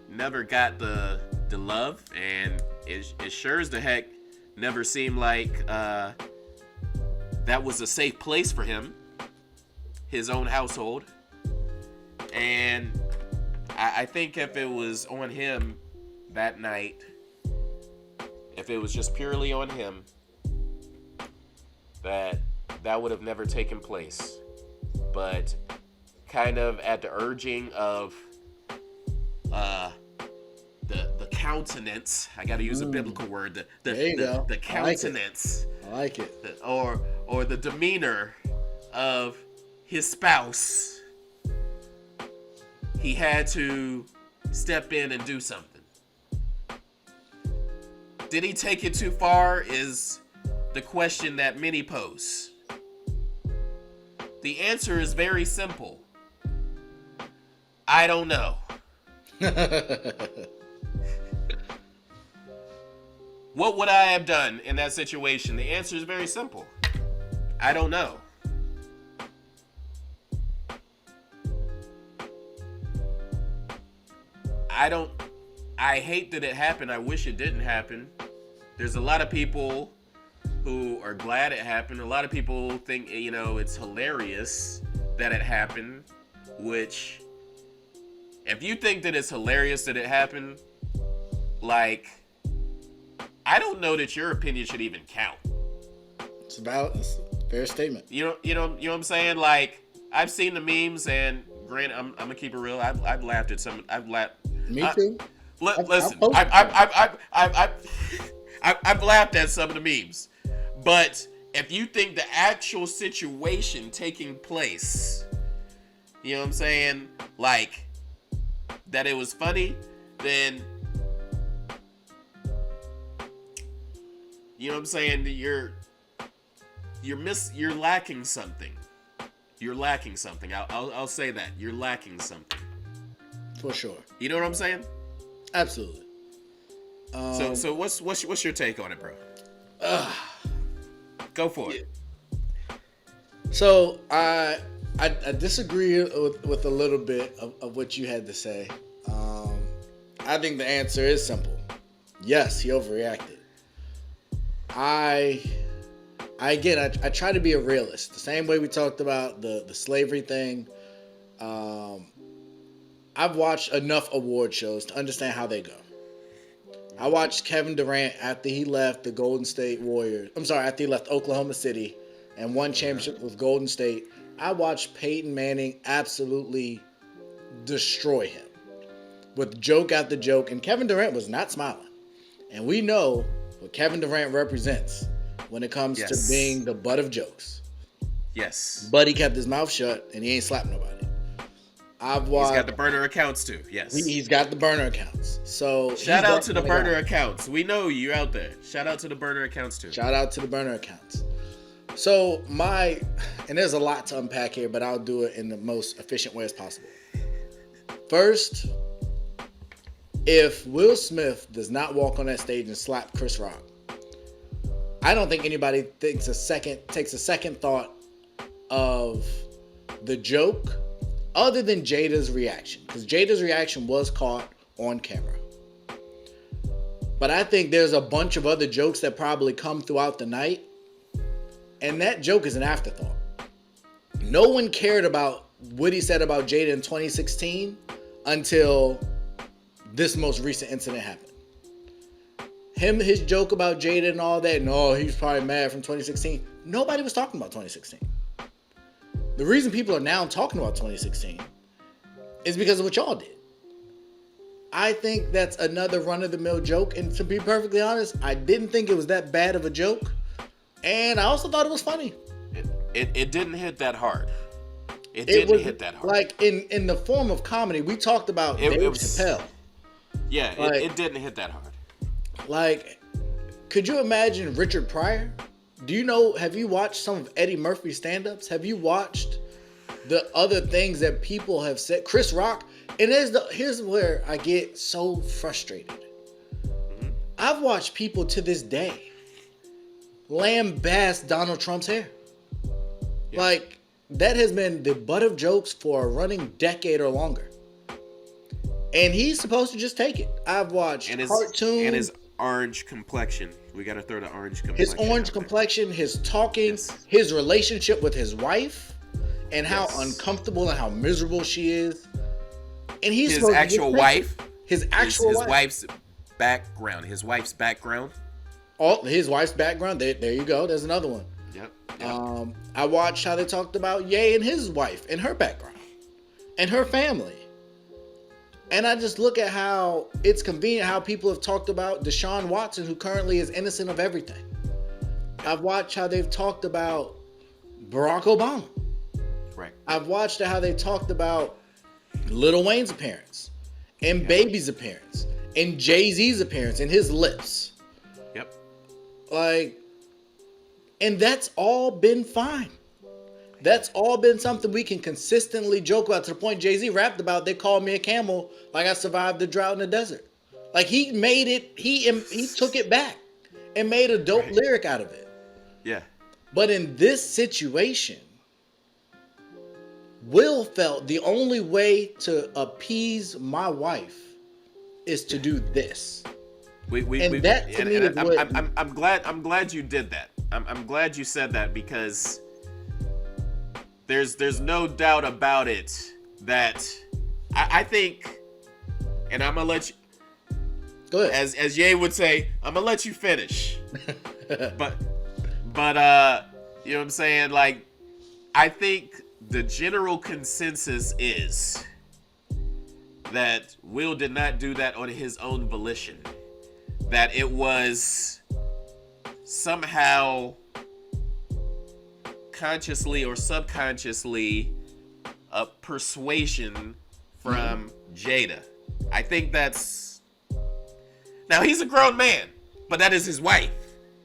never got the love, and it sure as the heck never seemed like that was a safe place for him, his own household. And I think if it was on him that night, if it was just purely on him, that would have never taken place. But kind of at the urging of the countenance, I got to use a biblical word, the countenance, I like it. Or the demeanor of his spouse, he had to step in and do something. Did he take it too far is the question that many pose. The answer is very simple. I don't know. What would I have done in that situation? The answer is very simple. I don't know. I hate that it happened. I wish it didn't happen. There's a lot of people who are glad it happened. A lot of people think, it's hilarious that it happened, which, if you think that it's hilarious that it happened, like, I don't know that your opinion should even count. It's a fair statement. You know what I'm saying? Like, I've seen the memes, and granted, I'm gonna keep it real. I've laughed at some. I've laughed. Me too. Listen, I've laughed at some of the memes, but if you think the actual situation taking place, you know what I'm saying, like, that it was funny, then, you know what I'm saying, you're lacking something. You're lacking something. I'll say that. You're lacking something. For sure. You know what I'm saying? Absolutely. So what's your take on it, bro? Go for it. So I disagree with a little bit of what you had to say. I think the answer is simple. Yes, he overreacted. I try to be a realist. The same way we talked about the slavery thing. I've watched enough award shows to understand how they go. I watched Kevin Durant after he left the Golden State Warriors. After he left Oklahoma City and won championship with Golden State. I watched Peyton Manning absolutely destroy him with joke after joke, and Kevin Durant was not smiling. And we know what Kevin Durant represents when it comes to being the butt of jokes. Yes. But he kept his mouth shut and he ain't slapped nobody. He's got the burner accounts too. Yes. He's got the burner accounts. So shout out to the burner accounts. We know you out there. Shout out to the burner accounts too. Shout out to the burner accounts. So and there's a lot to unpack here, but I'll do it in the most efficient way as possible. First, if Will Smith does not walk on that stage and slap Chris Rock, I don't think anybody takes a second thought of the joke other than Jada's reaction, because Jada's reaction was caught on camera. But I think there's a bunch of other jokes that probably come throughout the night, and that joke is an afterthought. No one cared about what he said about Jada in 2016 until this most recent incident happened. His joke about Jada and all that, no, he was probably mad from 2016. Nobody was talking about 2016. The reason people are now talking about 2016 is because of what y'all did. I think that's another run-of-the-mill joke, and to be perfectly honest, I didn't think it was that bad of a joke And I also thought it was funny. It didn't hit that hard. It didn't hit that hard. Like in the form of comedy, we talked about Dave Chappelle. Yeah, Like, it didn't hit that hard. Like, could you imagine Richard Pryor? Have you watched some of Eddie Murphy's stand-ups? Have you watched the other things that people have said? Chris Rock, and here's where I get so frustrated. I've watched people to this day lambaste Donald Trump's hair. Yeah. Like, that has been the butt of jokes for a running decade or longer. And he's supposed to just take it. I've watched cartoons. And his orange complexion. We got to throw the orange complexion. His orange complexion, his talking, his relationship with his wife, and how uncomfortable and how miserable she is. And he's his actual wife. His actual wife. His wife's background. His wife's background. Oh, his wife's background. There you go. There's another one. Yep. I watched how they talked about Ye and his wife and her background and her family. And I just look at how it's convenient how people have talked about Deshaun Watson, who currently is innocent of everything. I've watched how they've talked about Barack Obama. Right. I've watched how they talked about Lil Wayne's appearance and Baby's appearance and Jay-Z's appearance and his lips. Yep. Like, and that's all been fine. That's all been something we can consistently joke about, to the point Jay-Z rapped about, they called me a camel like I survived the drought in the desert. Like, he made it, he took it back and made a dope lyric out of it. Yeah. But in this situation, Will felt the only way to appease my wife is to do this. I'm glad you did that. I'm glad you said that, because there's no doubt about it that I think, and I'm gonna let you, go ahead. as Ye would say, I'm gonna let you finish. but you know what I'm saying? Like, I think the general consensus is that Will did not do that on his own volition. That it was somehow consciously or subconsciously a persuasion from Jada. I think that's... Now, he's a grown man, but that is his wife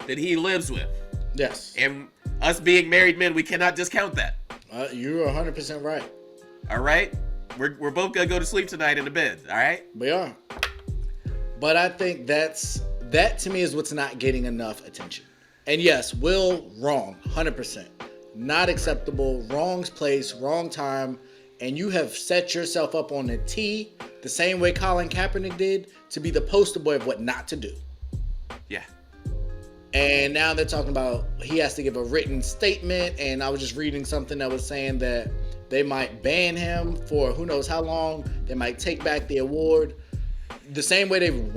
that he lives with. Yes. And us being married men, we cannot discount that. You're 100% right. All right? We're both going to go to sleep tonight in the bed, all right? We are. But I think that to me is what's not getting enough attention. And yes, Will, wrong, 100%. Not acceptable, wrong place, wrong time, and you have set yourself up on the tee the same way Colin Kaepernick did to be the poster boy of what not to do. Yeah. And now they're talking about he has to give a written statement, and I was just reading something that was saying that they might ban him for who knows how long. They might take back the award. The same way they've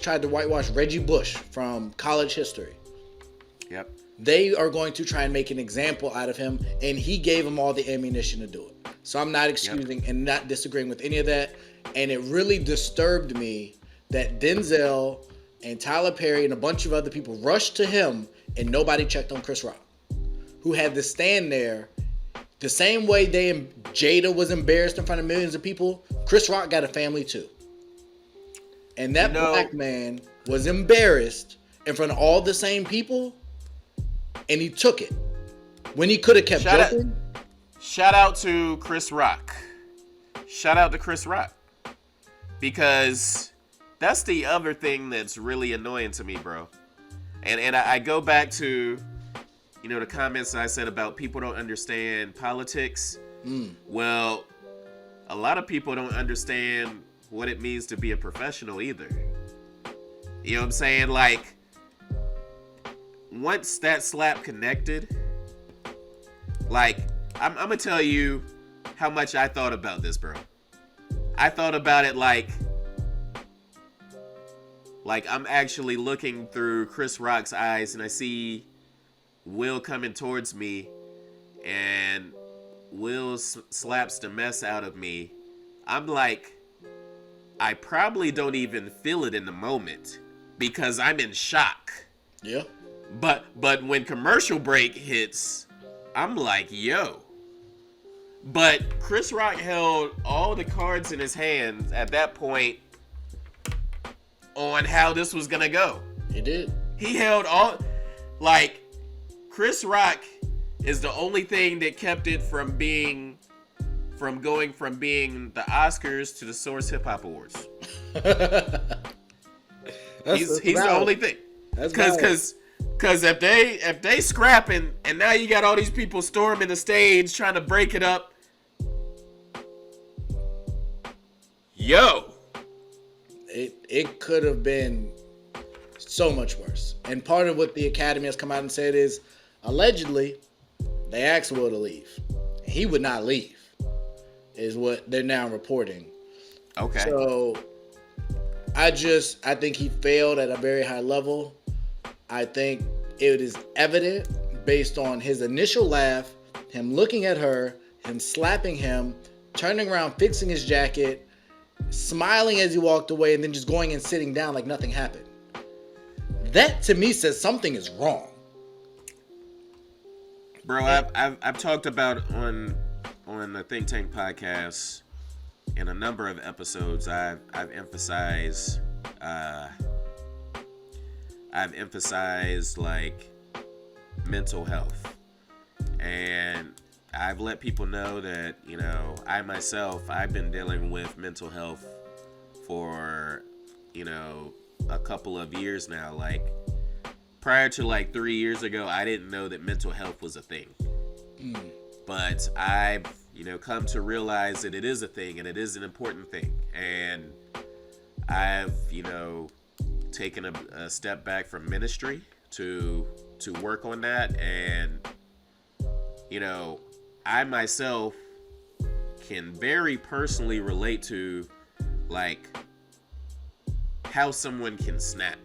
tried to whitewash Reggie Bush from college history. Yep. They are going to try and make an example out of him, and he gave them all the ammunition to do it. So I'm not excusing and not disagreeing with any of that. And it really disturbed me that Denzel and Tyler Perry and a bunch of other people rushed to him and nobody checked on Chris Rock, who had to stand there the same way Jada was embarrassed in front of millions of people. Chris Rock got a family too. And that black man was embarrassed in front of all the same people, and he took it when he could have kept joking. Shout out to Chris Rock. Shout out to Chris Rock. Because that's the other thing that's really annoying to me, bro. And I go back to, the comments I said about people don't understand politics. Well, a lot of people don't understand what it means to be a professional either. You know what I'm saying? Like, once that slap connected, like, I'm gonna tell you how much I thought about this, bro. I thought about it like I'm actually looking through Chris Rock's eyes, and I see Will coming towards me, and Will slaps the mess out of me. I'm like, I probably don't even feel it in the moment because I'm in shock. Yeah. But when commercial break hits, I'm like, yo. But Chris Rock held all the cards in his hands at that point on how this was gonna go. He did. He held all, like, Chris Rock is the only thing that kept it from going from being the Oscars to the Source Hip Hop Awards. He's the only thing. Because if they scrapping and now you got all these people storming the stage trying to break it up, yo, it could have been so much worse. And part of what the Academy has come out and said is, allegedly, they asked Will to leave. He would not leave, is what they're now reporting. Okay. So I think he failed at a very high level. I think it is evident based on his initial laugh, him looking at her, him slapping him, turning around, fixing his jacket, smiling as he walked away, and then just going and sitting down like nothing happened. That to me says something is wrong. Bro, I've talked about on the Think Tank podcast in a number of episodes. I've emphasized like mental health, and I've let people know that, you know, I myself, I've been dealing with mental health for, you know, a couple of years now. Like, prior to like 3 years ago, I didn't know that mental health was a thing. But I've, you know, come to realize that it is a thing and it is an important thing. And I've, you know, taken a step back from ministry to work on that. And, you know, I myself can very personally relate to, like, how someone can snap.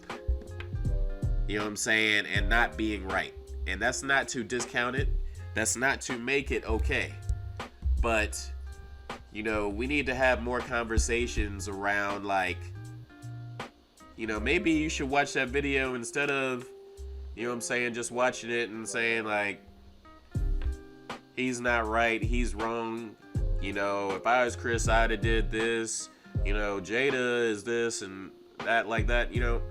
You know what I'm saying? And not being right. And that's not to discount it. That's not to make it okay. But, you know, we need to have more conversations around, like, you know, maybe you should watch that video instead of, you know what I'm saying, just watching it and saying, like, he's not right, he's wrong. You know, if I was Chris, I'd have did this. You know, Jada is this and that, like that. You know,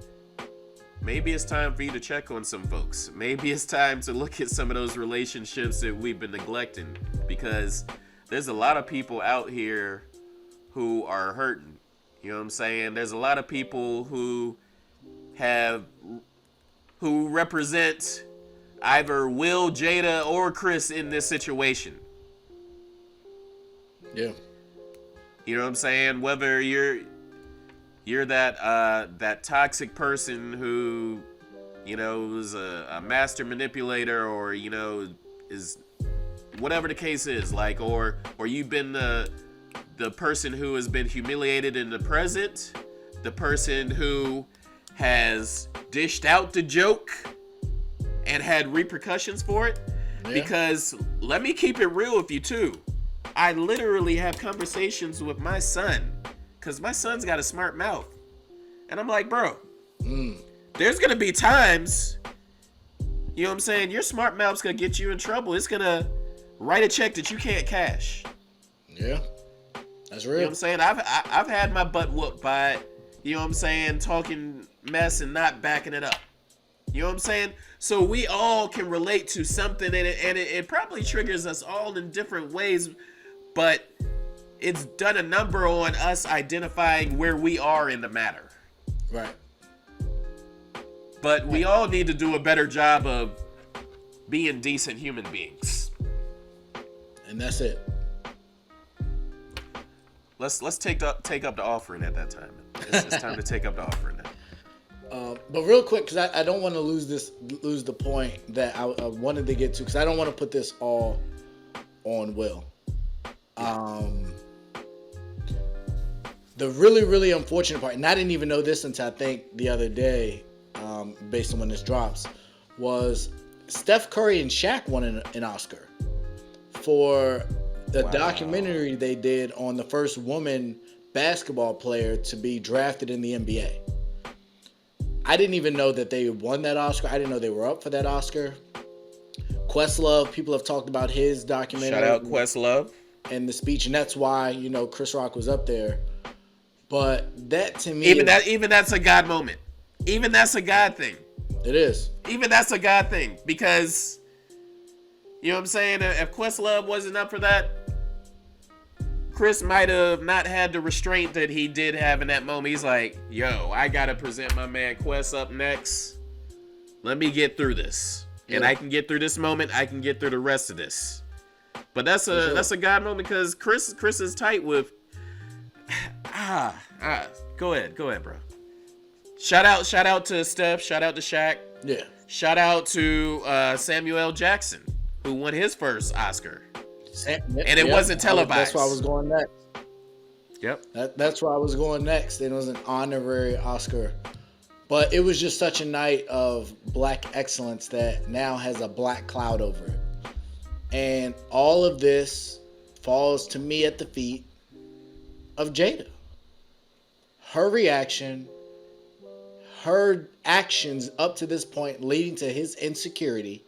maybe it's time for you to check on some folks. Maybe it's time to look at some of those relationships that we've been neglecting, because there's a lot of people out here who are hurting. You know what I'm saying? There's a lot of people who represent either Will, Jada, or Chris in this situation. Yeah. You know what I'm saying? Whether you're that toxic person who, you know, is a master manipulator, or, you know, is whatever the case is, like, or you've been the person who has been humiliated in the present, the person who has dished out the joke and had repercussions for it. Yeah. Because let me keep it real with you too. I literally have conversations with my son, because my son's got a smart mouth. And I'm like, bro, there's going to be times, you know what I'm saying, your smart mouth's going to get you in trouble. It's going to write a check that you can't cash. Yeah, that's real. You know what I'm saying? I've had my butt whooped by, you know what I'm saying, talking mess and not backing it up. You know what I'm saying? So we all can relate to something, and it probably triggers us all in different ways, but it's done a number on us identifying where we are in the matter. Right. But we all need to do a better job of being decent human beings. And that's it. Let's take up the offering at that time. It's time to take up the offering now. But real quick, because I don't want to lose the point that I wanted to get to, because I don't want to put this all on Will. The really, really unfortunate part, and I didn't even know this until I think the other day, based on when this drops, was Steph Curry and Shaq won an Oscar for the documentary they did on the first woman basketball player to be drafted in the NBA. I didn't even know that they won that Oscar. I didn't know they were up for that Oscar. Questlove, people have talked about his documentary. Shout out Questlove. And the speech, and that's why, you know, Chris Rock was up there. But that to me, Even that's a God moment. Even that's a God thing. it is. Even that's a God thing, because you know what I'm saying? If Questlove wasn't up for that, Chris might have not had the restraint that he did have in that moment. He's like, yo, I gotta present my man Quest up next. Let me get through this. And I can get through this moment, I can get through the rest of this. But that's a God moment, because Chris is tight with go ahead, bro. Shout out to Steph, shout out to Shaq. Yeah. Shout out to Samuel L. Jackson, who won his first Oscar. And it wasn't televised. That's where I was going next. Yep. That's where I was going next. It was an honorary Oscar. But it was just such a night of black excellence that now has a black cloud over it. And all of this falls to me at the feet of Jada. Her reaction, her actions up to this point leading to his insecurity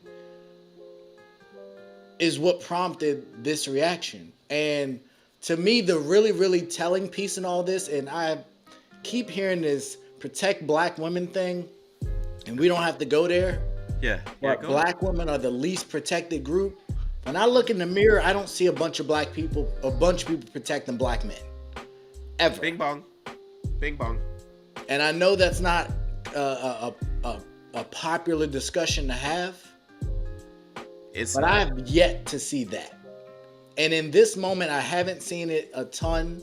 is what prompted this reaction. And to me, the really, really telling piece in all this, and I keep hearing this protect black women thing, and we don't have to go there. Yeah. But black women are the least protected group. When I look in the mirror, I don't see a bunch of people protecting black men. Ever. Bing bong. Bing bong. And I know that's not a popular discussion to have. But I've yet to see that. And in this moment, I haven't seen it a ton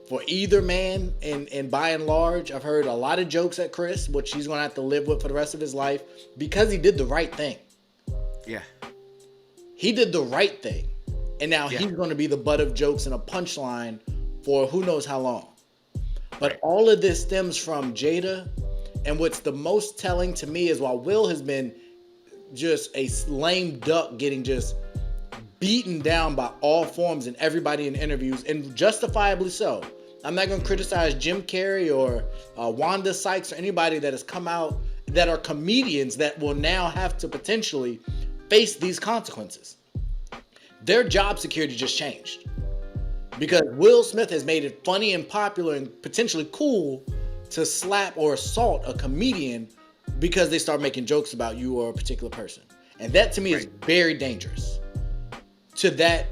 for either man. And by and large, I've heard a lot of jokes at Chris, which he's going to have to live with for the rest of his life, because he did the right thing. Yeah. He did the right thing. And now he's going to be the butt of jokes and a punchline for who knows how long. But all of this stems from Jada. And what's the most telling to me is, while Will has been just a lame duck getting just beaten down by all forms and everybody in interviews, and justifiably so. I'm not going to criticize Jim Carrey or Wanda Sykes or anybody that has come out that are comedians that will now have to potentially face these consequences. Their job security just changed because Will Smith has made it funny and popular and potentially cool to slap or assault a comedian because they start making jokes about you or a particular person. And that to me is very dangerous to that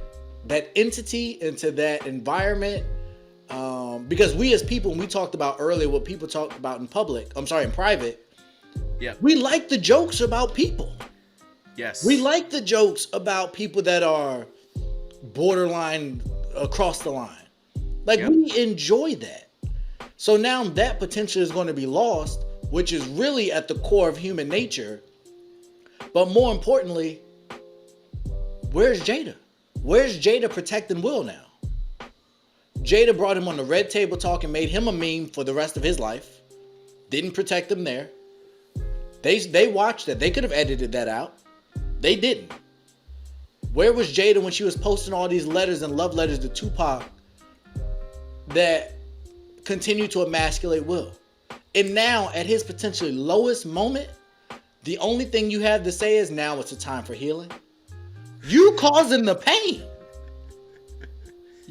entity and to that environment. Because we as people, and we talked about earlier what people talk about in private. Yeah. We like the jokes about people. Yes. We like the jokes about people that are borderline across the line. Like, we enjoy that. So now that potential is going to be lost, which is really at the core of human nature. But more importantly, where's Jada? Where's Jada protecting Will now? Jada brought him on the red table talk and made him a meme for the rest of his life. Didn't protect him there. They watched that. They could have edited that out. They didn't. Where was Jada when she was posting all these letters and love letters to Tupac that continue to emasculate Will? And now, at his potentially lowest moment, the only thing you have to say is, now it's a time for healing. You causing the pain.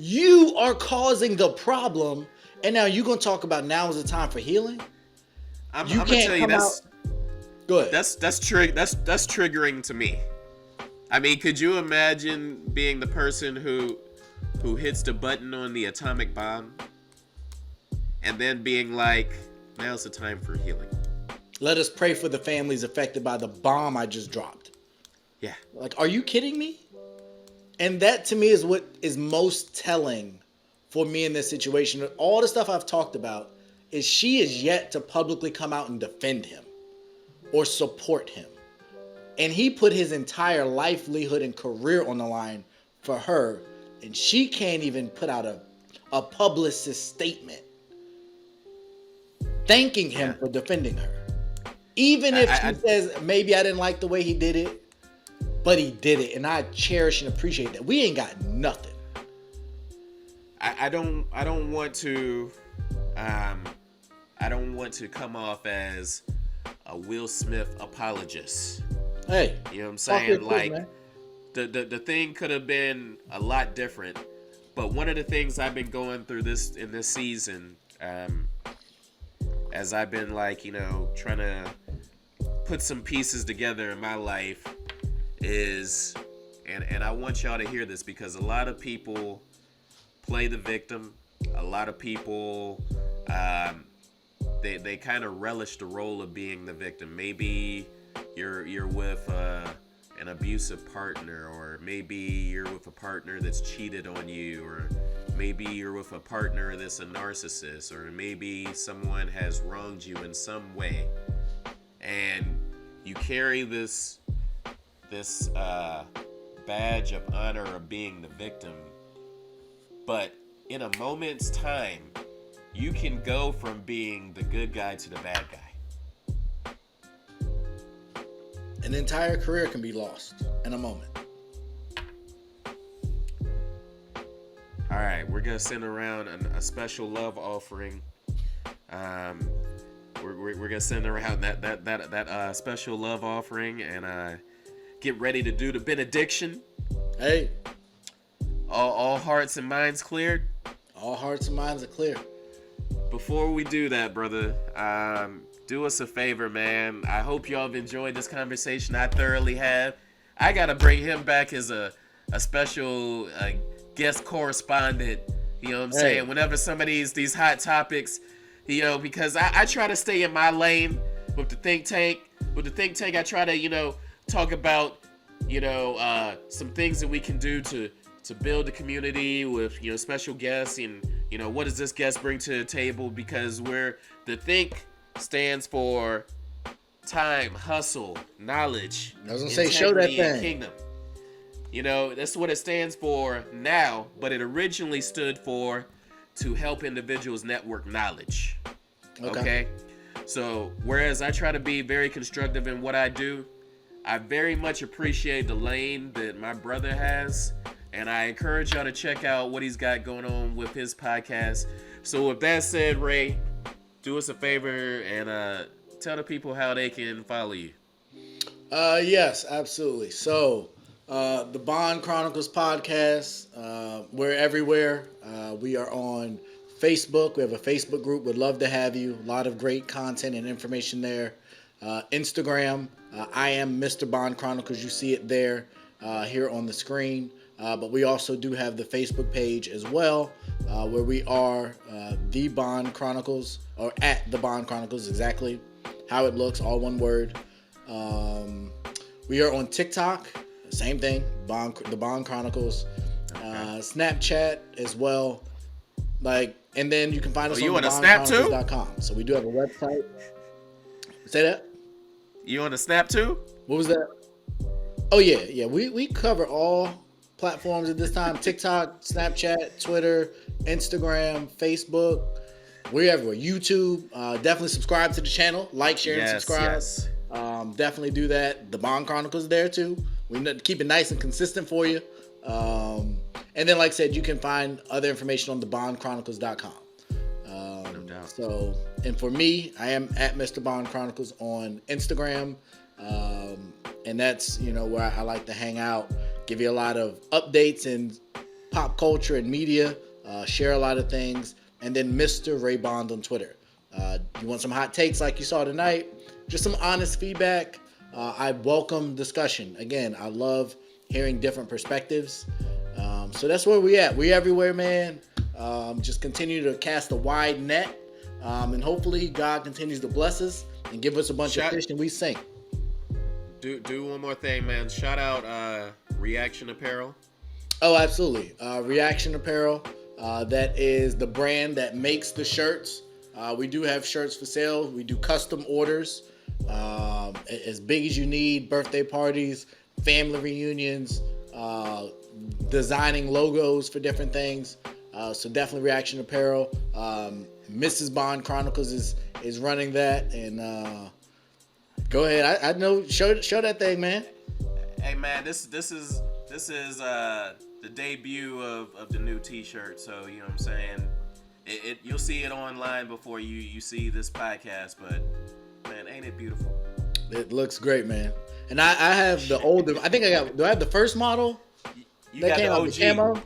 You are causing the problem, and now you're gonna talk about now is the time for healing. I'm gonna tell you that's good. That's triggering to me. I mean, could you imagine being the person who hits the button on the atomic bomb and then being like, now's the time for healing? Let us pray for the families affected by the bomb I just dropped. Yeah. Like, are you kidding me? And that to me is what is most telling for me in this situation. All the stuff I've talked about is she is yet to publicly come out and defend him or support him. And he put his entire livelihood and career on the line for her. And she can't even put out a publicist statement thanking him for defending her. Even if she says, maybe I didn't like the way he did it, but he did it, and I cherish and appreciate that. We ain't got nothing. I don't want to come off as a Will Smith apologist. Hey, You know what I'm talk your saying? truth, Like man. the thing could have been a lot different. But one of the things I've been going through this season, as I've been like, trying to put some pieces together in my life is, and I want y'all to hear this because a lot of people play the victim. A lot of people, they kind of relish the role of being the victim. Maybe you're with an abusive partner, or maybe you're with a partner that's cheated on you, or maybe you're with a partner that's a narcissist, or maybe someone has wronged you in some way, and you carry this badge of honor of being the victim. But in a moment's time, you can go from being the good guy to the bad guy. An entire career can be lost in a moment. All right, we're gonna send around a special love offering. We're gonna send around that special love offering and get ready to do the benediction. Hey, All hearts and minds cleared. all hearts and minds are clear. Before we do that, brother, do us a favor, man. I hope y'all have enjoyed this conversation. I thoroughly have. I gotta bring him back as a special guest correspondent. You know what I'm saying? Whenever some of these hot topics, because I try to stay in my lane with the think tank. With the think tank, I try to talk about some things that we can do to build the community with special guests, and what does this guest bring to the table, because the think stands for time, hustle, knowledge, I was gonna say, show that integrity, and thing. kingdom. That's what it stands for now, but it originally stood for to help individuals network knowledge. Okay? So whereas I try to be very constructive in what I do, I very much appreciate the lane that my brother has, and I encourage y'all to check out what he's got going on with his podcast. So with that said, Ray, do us a favor and tell the people how they can follow you. Yes, absolutely. So, the Bond Chronicles podcast, we're everywhere. We are on Facebook. We have a Facebook group. Would love to have you. A lot of great content and information there. Instagram, I am Mr. Bond Chronicles. You see it there here on the screen. But we also do have the Facebook page as well, where we are The Bond Chronicles, or at The Bond Chronicles, exactly how it looks, all one word. We are on TikTok, same thing, The Bond Chronicles. Snapchat as well. And then you can find us on thebondchronicles.com. So we do have a website. Say that? You on the Snap too? What was that? Oh yeah. We cover all platforms at this time: TikTok, Snapchat, Twitter, Instagram, Facebook. We're everywhere. YouTube. Definitely subscribe to the channel. Like, share, and subscribe. Yes. Definitely do that. The Bond Chronicles there too. We keep it nice and consistent for you. And then, like I said, you can find other information on thebondchronicles.com. No doubt. So, and for me, I am at Mr. Bond Chronicles on Instagram. And that's, where I like to hang out, give you a lot of updates in pop culture and media, share a lot of things. And then Mr. Ray Bond on Twitter. You want some hot takes like you saw tonight? Just some honest feedback. I welcome discussion. Again, I love hearing different perspectives. So that's where we at. We everywhere, man. Just continue to cast a wide net. And hopefully God continues to bless us and give us a bunch of fish and we sink. Do one more thing, man. Shout out Reaction Apparel. Oh, absolutely. Reaction Apparel. That is the brand that makes the shirts. We do have shirts for sale. We do custom orders. As big as you need, birthday parties, family reunions, designing logos for different things. So definitely Reaction Apparel. Mrs. Bond Chronicles is running that, and go ahead. I know. Show that thing, man. Hey, man, this is the debut of the new T-shirt. So you know what I'm saying. You'll see it online before you see this podcast. But man, hey. Ain't it beautiful? It looks great, man. And I have the older. I think I got. Do I have the first model You that got came the out OG. the camo?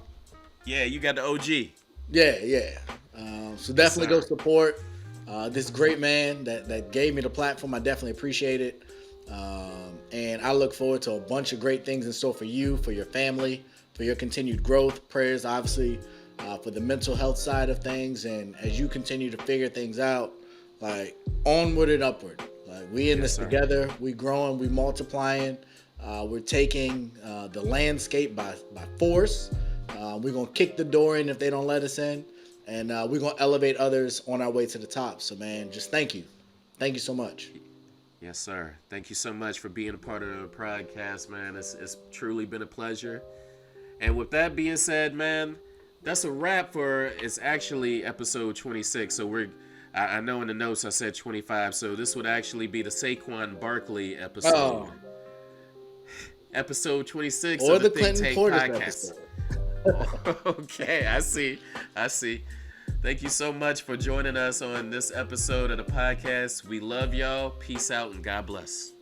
Yeah, you got the OG. Yeah. So definitely go sir. support this great man that gave me the platform. I definitely appreciate it. And I look forward to a bunch of great things in store for you, for your family, for your continued growth. Prayers, obviously, for the mental health side of things. And as you continue to figure things out, like onward and upward. Like we in this sir. together. We growing. We multiplying. We're taking the landscape by force. We're gonna kick the door in if they don't let us in, and we're gonna elevate others on our way to the top. So, man, just thank you so much. Yes, sir. Thank you so much for being a part of the podcast, man. It's truly been a pleasure. And with that being said, man, that's a wrap for. It's actually episode 26. So I know in the notes I said 25. So this would actually be the Saquon Barkley episode. Episode 26 Or of the the Think Clinton Tank Portis podcast. episode. Okay, I see. Thank you so much for joining us on this episode of the podcast. We love y'all. Peace out and God bless.